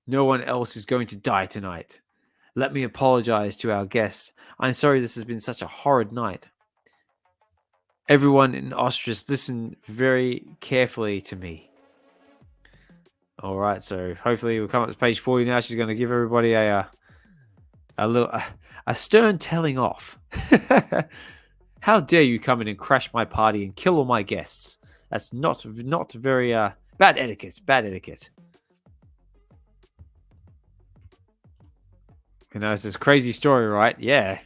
Speaker 1: No one else is going to die tonight. Let me apologize to our guests. I'm sorry this has been such a horrid night. Everyone in Ostrich, listen very carefully to me. All right, so hopefully we'll come up to page 40 now. She's going to give everybody a stern telling off. How dare you come in and crash my party and kill all my guests? That's not very bad etiquette. Bad etiquette. You know, it's this crazy story, right? Yeah.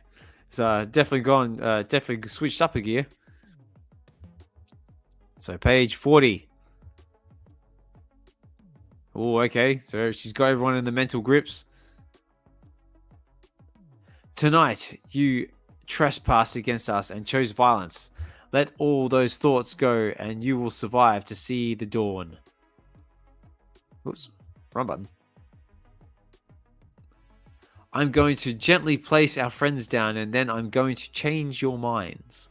Speaker 1: It's definitely switched up a gear. So page 40. Oh, okay. So she's got everyone in the mental grips. Tonight, you trespassed against us and chose violence. Let all those thoughts go and you will survive to see the dawn. Oops, wrong button. I'm going to gently place our friends down and then I'm going to change your minds.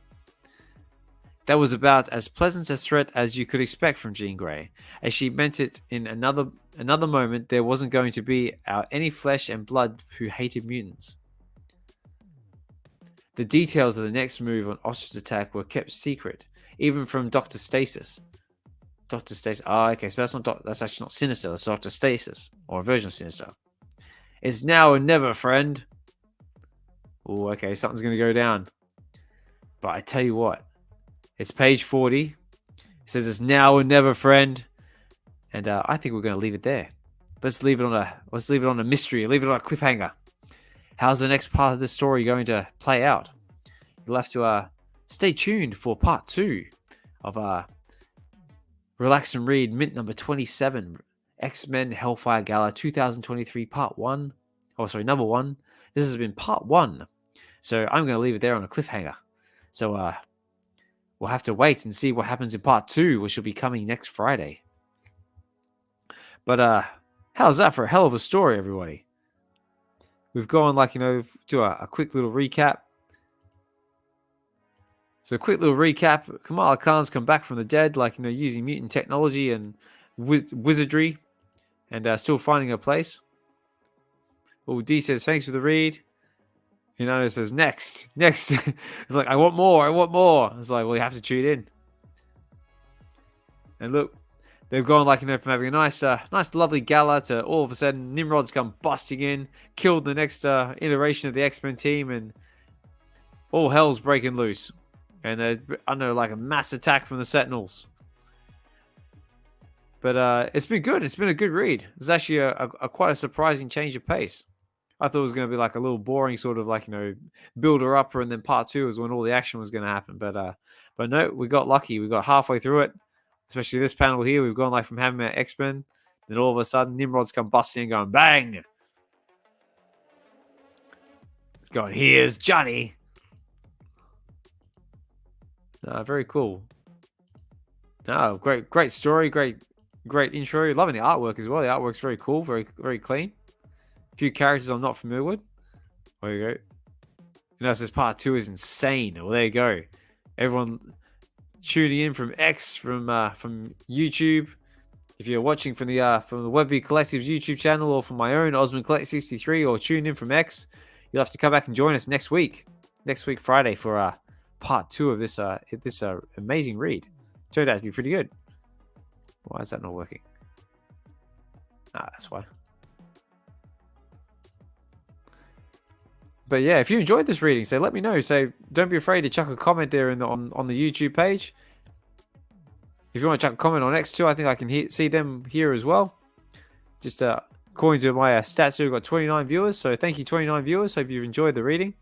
Speaker 1: That was about as pleasant a threat as you could expect from Jean Grey. As she meant it in another moment, there wasn't going to be any flesh and blood who hated mutants. The details of the next move on Ostrich's attack were kept secret, even from Dr. Stasis. Dr. Stasis. Oh, okay, so that's actually not Sinister, that's Dr. Stasis, or a version of Sinister. It's now or never, friend. Oh, okay, something's going to go down. But I tell you what, it's page 40. It says it's now or never, friend. And I think we're going to leave it there. Let's leave it on a mystery. Leave it on a cliffhanger. How's the next part of the story going to play out? you'll have to stay tuned for part 2 of Relax and Read Mint number 27, X-Men Hellfire Gala 2023 part 1. Oh, sorry, number 1. This has been part 1. So I'm going to leave it there on a cliffhanger. So we'll have to wait and see what happens in part 2, which will be coming next Friday. But how's that for a hell of a story, everybody? We've gone do a quick little recap. So, quick little recap. Kamala Khan's come back from the dead, using mutant technology and wizardry, and still finding her place. Oh, D says, thanks for the read. It says, next. It's like, I want more. It's like, well, you have to tune in. And look, they've gone from having a nice, lovely gala to all of a sudden Nimrod's come busting in, killed the next iteration of the X-Men team, and all hell's breaking loose. And they're under a mass attack from the Sentinels. But it's been good. It's been a good read. It's actually a quite a surprising change of pace. I thought it was going to be a little boring sort of builder upper, and then part 2 was when all the action was going to happen. But no, we got lucky. We got halfway through it. Especially this panel here, we've gone from having our X-Men, then all of a sudden Nimrod's come busting and going bang. It's going, here's Johnny. Very cool. No, great story, great intro. Loving the artwork as well. The artwork's very cool, very very clean. A few characters I'm not familiar with. There you go. It says part 2 is insane. Well, there you go. Everyone tuning in from X, from YouTube. If you're watching from the VeVe Collective's YouTube channel, or from my own Ozmankollects63, or tune in from X, you'll have to come back and join us next week Friday for part 2 of this amazing read. Turned out to be pretty good. Why is that not working? That's why. But yeah, if you enjoyed this reading, so let me know. So don't be afraid to chuck a comment there on the YouTube page. If you want to chuck a comment on X too, I think I can see them here as well. Just according to my stats here, we've got 29 viewers. So thank you, 29 viewers. Hope you've enjoyed the reading.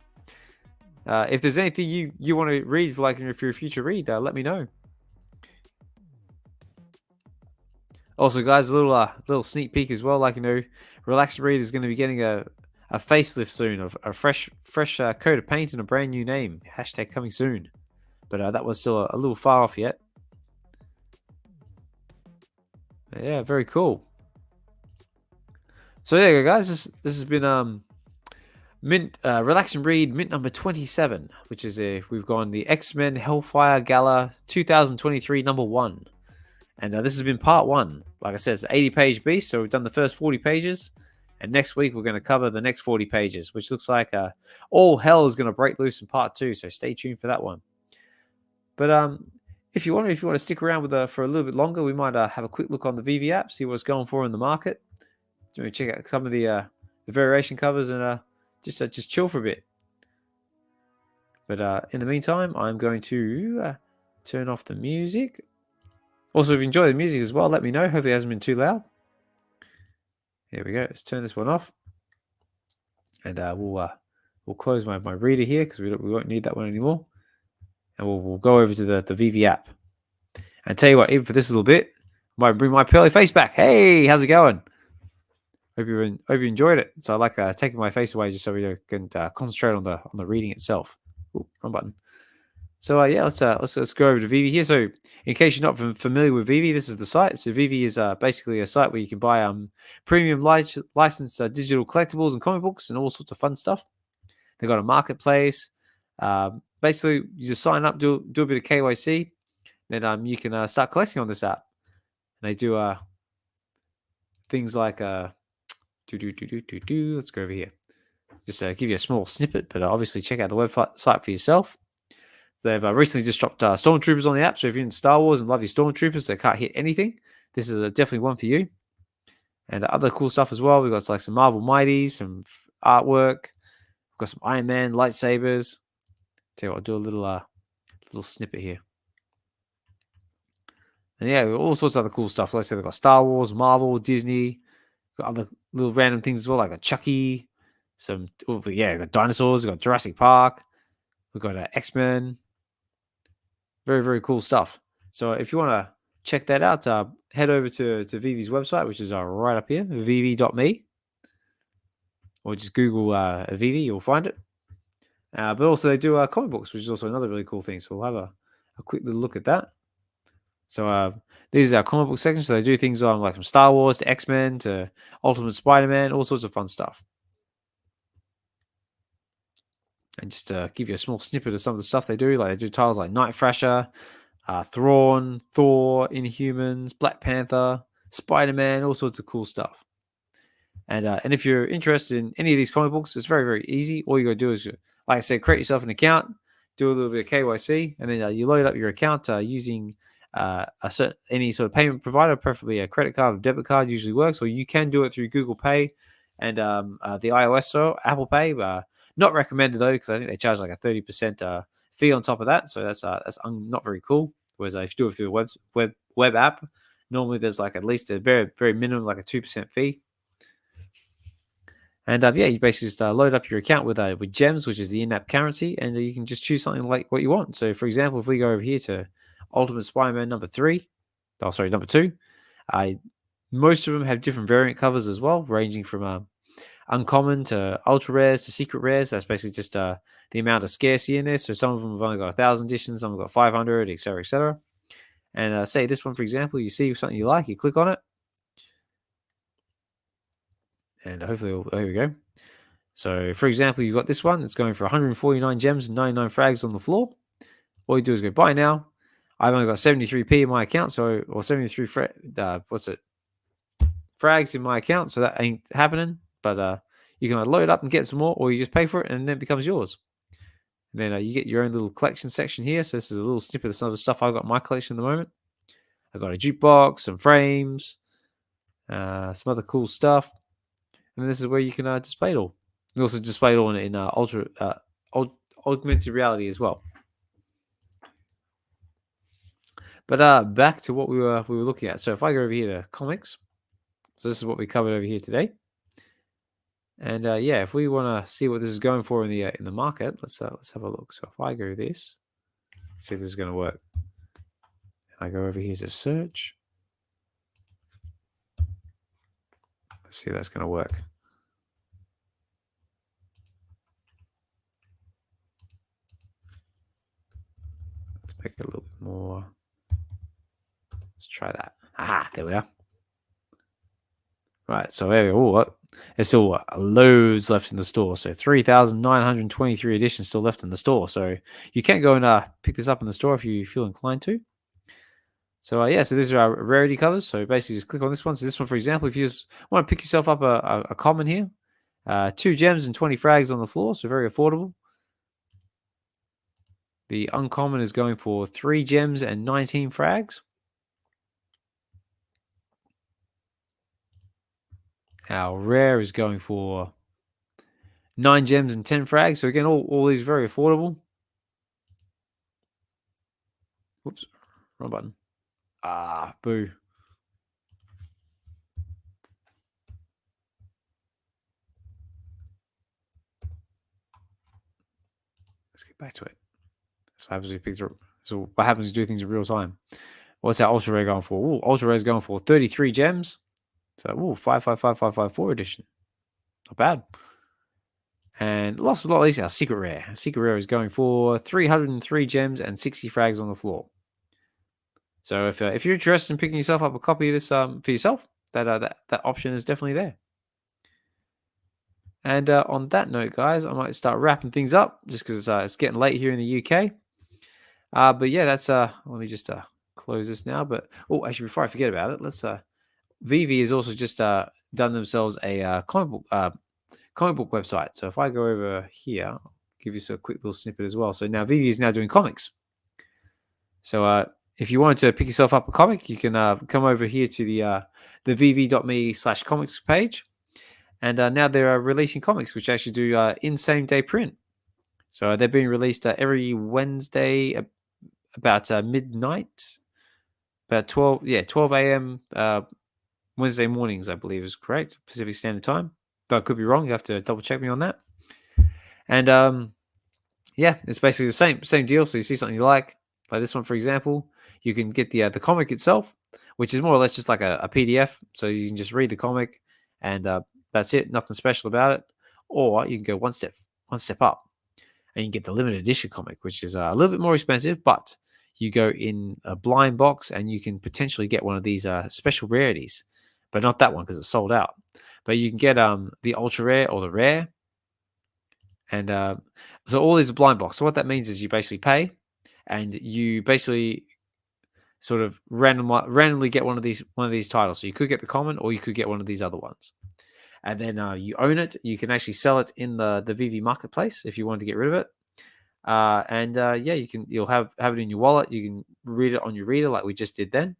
Speaker 1: If there's anything you want to read for your future read, let me know. Also, guys, a little sneak peek as well. Relax and Read is going to be getting a facelift soon, of a fresh coat of paint and a brand new name. Hashtag coming soon. But that was still a little far off yet. But yeah, very cool. So there you go, guys. This has been Mint Relax and Read Mint number 27, which is we've gone the X-Men Hellfire Gala 2023 number 1. And this has been part 1. Like I said, it's an 80-page beast, so we've done the first 40 pages. And next week, we're going to cover the next 40 pages, which looks like all hell is going to break loose in part 2. So stay tuned for that one. But if you want to stick around for a little bit longer, we might have a quick look on the VeVe app, see what's going for in the market. Check out some of the variation covers and just chill for a bit. But in the meantime, I'm going to turn off the music. Also, if you enjoy the music as well, let me know. Hopefully it hasn't been too loud. There we go. Let's turn this one off. And we'll close my reader here because we won't need that one anymore. And we'll go over to the VeVe app. And tell you what, even for this little bit, I might bring my pearly face back. Hey, how's it going? Hope you enjoyed it. So I like taking my face away just so we can concentrate on the reading itself. Ooh, wrong button. So yeah, let's go over to VeVe here. So in case you're not familiar with VeVe, this is the site. So VeVe is basically a site where you can buy premium licensed digital collectibles and comic books and all sorts of fun stuff. They've got a marketplace. Basically, you just sign up, do a bit of KYC, then you can start collecting on this app. And they do things like let's go over here. Just give you a small snippet, but obviously check out the website for yourself. They've recently just dropped Stormtroopers on the app, so if you're in Star Wars and love your Stormtroopers, they can't hit anything. This is definitely one for you. And other cool stuff as well. We've got some Marvel Mighties, some artwork. We've got some Iron Man lightsabers. Tell you what, I'll do a little snippet here. And yeah, all sorts of other cool stuff. Like I said, they've got Star Wars, Marvel, Disney. Got other little random things as well, like a Chucky. Got dinosaurs. We've got Jurassic Park. We've got X-Men. Very, very cool stuff. So if you want to check that out, head over to VeVe's website, which is right up here, veve.me, or just Google VeVe, you'll find it. But also they do comic books, which is also another really cool thing. So we'll have a quick little look at that. So these are our comic book sections. So they do things on like from Star Wars to X-Men to Ultimate Spider-Man, all sorts of fun stuff. And just to give you a small snippet of some of the stuff they do, like they do titles like Night Thrasher, Thrawn, Thor, Inhumans, Black Panther, Spider-Man, all sorts of cool stuff. And if you're interested in any of these comic books, it's very, very easy. All you got to do is, like I said, create yourself an account, do a little bit of KYC, and then you load up your account using any sort of payment provider, preferably a credit card or debit card usually works, or you can do it through Google Pay and the iOS store, Apple Pay. Not recommended though, because I think they charge like a 30% fee on top of that, so that's not very cool. Whereas if you do it through the web app, normally there's like at least a very, very minimum, like a 2% fee. And yeah, you basically just load up your account with gems, which is the in-app currency, and you can just choose something like what you want. So, for example, if we go over here to Ultimate Spider-Man number 2, most of them have different variant covers as well, ranging from uncommon to ultra rares to secret rares. That's basically just the amount of scarcity in there. So some of them have only got 1,000 editions, some have got 500, etc., etc. And say this one, for example, you see something you like, you click on it, and hopefully, there we go. So, for example, you've got this one. It's going for 149 gems and 99 frags on the floor. All you do is go buy now. I've only got 73p in my account, or 73 frags in my account, so that ain't happening. But you can load it up and get some more, or you just pay for it and then it becomes yours. And then you get your own little collection section here. So this is a little snippet of some of the stuff I've got in my collection at the moment. I've got a jukebox, some frames, some other cool stuff. And this is where you can display it all. You also display it all in augmented reality as well. But back to what we were looking at. So if I go over here to comics, so this is what we covered over here today. And yeah, if we want to see what this is going for in the market, let's have a look. So if I go this, see if this is going to work. I go over here to search. Let's see if that's going to work. Let's make it a little bit more. Let's try that. Ah, there we are. Right, so there we go. There's still loads left in the store. So 3,923 editions still left in the store. So you can go and pick this up in the store if you feel inclined to. So yeah, so these are our rarity covers. So basically just click on this one. So this one, for example, if you just want to pick yourself up a common here, 2 gems and 20 frags on the floor. So very affordable. The uncommon is going for 3 gems and 19 frags. Our rare is going for 9 gems and 10 frags. So again, all these very affordable. Whoops, wrong button. Ah, boo. Let's get back to it. That's what happens when so what happens when you do things in real time. What's that ultra rare going for? Ultra rare is going for 33 gems. So 555554 edition. Not bad. And last but not least, our secret rare. Secret rare is going for 303 gems and 60 frags on the floor. So if you're interested in picking yourself up a copy of this for yourself, that option is definitely there. And on that note, guys, I might start wrapping things up just because it's getting late here in the UK. But yeah, that's let me just close this now. But actually, before I forget about it, let's VeVe has also just done themselves a comic book website. So if I go over here, I'll give you a quick little snippet as well. So now VeVe is now doing comics. So if you wanted to pick yourself up a comic, you can come over here to the veve.me/comics page. And now they're releasing comics, which actually do in same day print. So they're being released every Wednesday about midnight, about 12 a.m. Wednesday mornings, I believe is correct, Pacific Standard Time. Though I could be wrong. You have to double check me on that. And yeah, it's basically the same deal. So you see something you like this one, for example, you can get the comic itself, which is more or less just like a PDF. So you can just read the comic, and that's it. Nothing special about it. Or you can go one step up, and you can get the limited edition comic, which is a little bit more expensive, but you go in a blind box and you can potentially get one of these special rarities, but not that one because it's sold out. But you can get the ultra rare or the rare, and so all these are blind box. So what that means is you basically pay, and you basically sort of randomly get one of these titles. So you could get the common, or you could get one of these other ones, and then you own it. You can actually sell it in the VeVe marketplace if you want to get rid of it. Yeah, you'll have it in your wallet. You can read it on your reader like we just did then.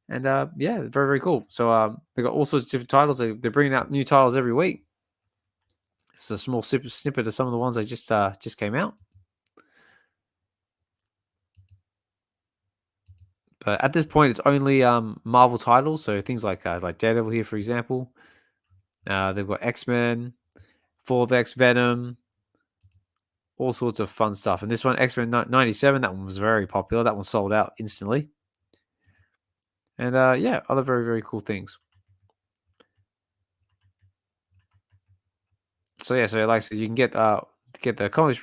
Speaker 1: And yeah, very, very cool. So they've got all sorts of different titles. They're bringing out new titles every week. It's a small snippet of some of the ones that just came out. But at this point, it's only Marvel titles. So things like Daredevil here, for example. They've got X-Men, Fall of X, Venom, all sorts of fun stuff. And this one, X-Men 97, that one was very popular. That one sold out instantly. And yeah, other very, very cool things. So yeah, so like I said, you can get the comics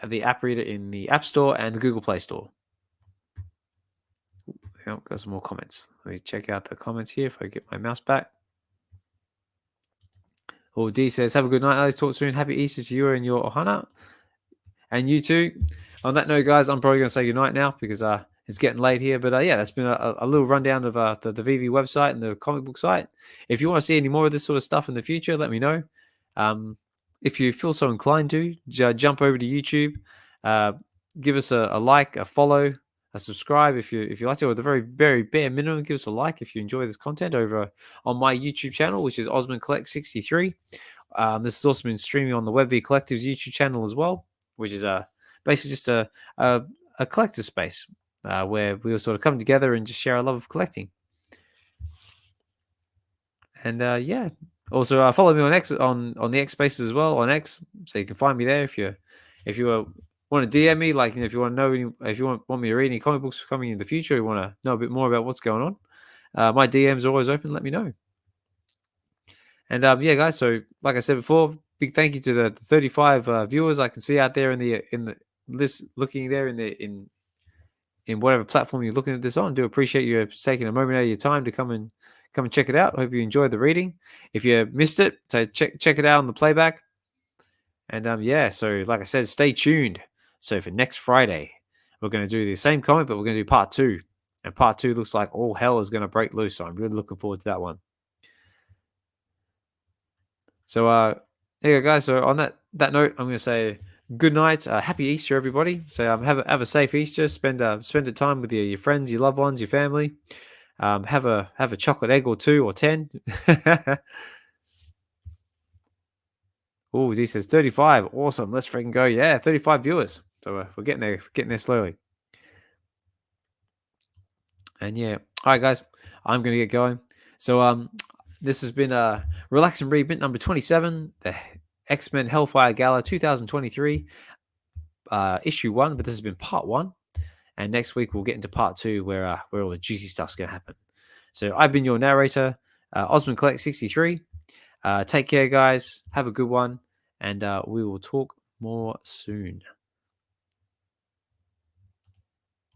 Speaker 1: the app reader in the App Store and the Google Play Store. Oh, got some more comments. Let me check out the comments here if I get my mouse back. Oh, D says, have a good night. Let's talk soon. Happy Easter to you and your Ohana. And you too. On that note, guys, I'm probably going to say goodnight now because it's getting late here. But yeah, that's been a little rundown of the VeVe website and the comic book site. If you want to see any more of this sort of stuff in the future, let me know. If you feel so inclined to, jump over to YouTube. Give us a like, a follow, a subscribe if you like to, or the very, very bare minimum, give us a like if you enjoy this content over on my YouTube channel, which is Ozmankollects63. This has also been streaming on the VeVe Collective's YouTube channel as well, which is basically just a collector space where we all sort of come together and just share our love of collecting. And yeah, also follow me on X on the X Spaces as well on X, so you can find me there if you want to DM me, like if you want to know if you want me to read any comic books coming in the future, you want to know a bit more about what's going on. My DMs are always open. Let me know. And yeah, guys. So like I said before, big thank you to the 35 viewers I can see out there in the list, looking there in whatever platform you're looking at this on. Do appreciate you taking a moment out of your time to come and check it out. I hope you enjoyed the reading. If you missed it, so check it out on the playback. And yeah, so like I said, stay tuned. So for next Friday, we're going to do the same comic, but we're going to do part 2. And part 2 looks like all hell is going to break loose. So I'm really looking forward to that one. So yeah, guys. So on that note, I'm going to say good night. Happy Easter, everybody. So have a safe Easter. Spend the time with your friends, your loved ones, your family. Have a chocolate egg or 2 or 10. Oh, he says 35. Awesome. Let's freaking go. Yeah, 35 viewers. So we're getting there slowly. And yeah, all right, guys, I'm gonna get going. So this has been a Relax and Read mint number 27, the X-Men Hellfire Gala 2023, issue 1. But this has been part 1, and next week we'll get into part 2, where all the juicy stuff's gonna happen. So I've been your narrator, Ozmankollects63. Take care, guys. Have a good one, and we will talk more soon.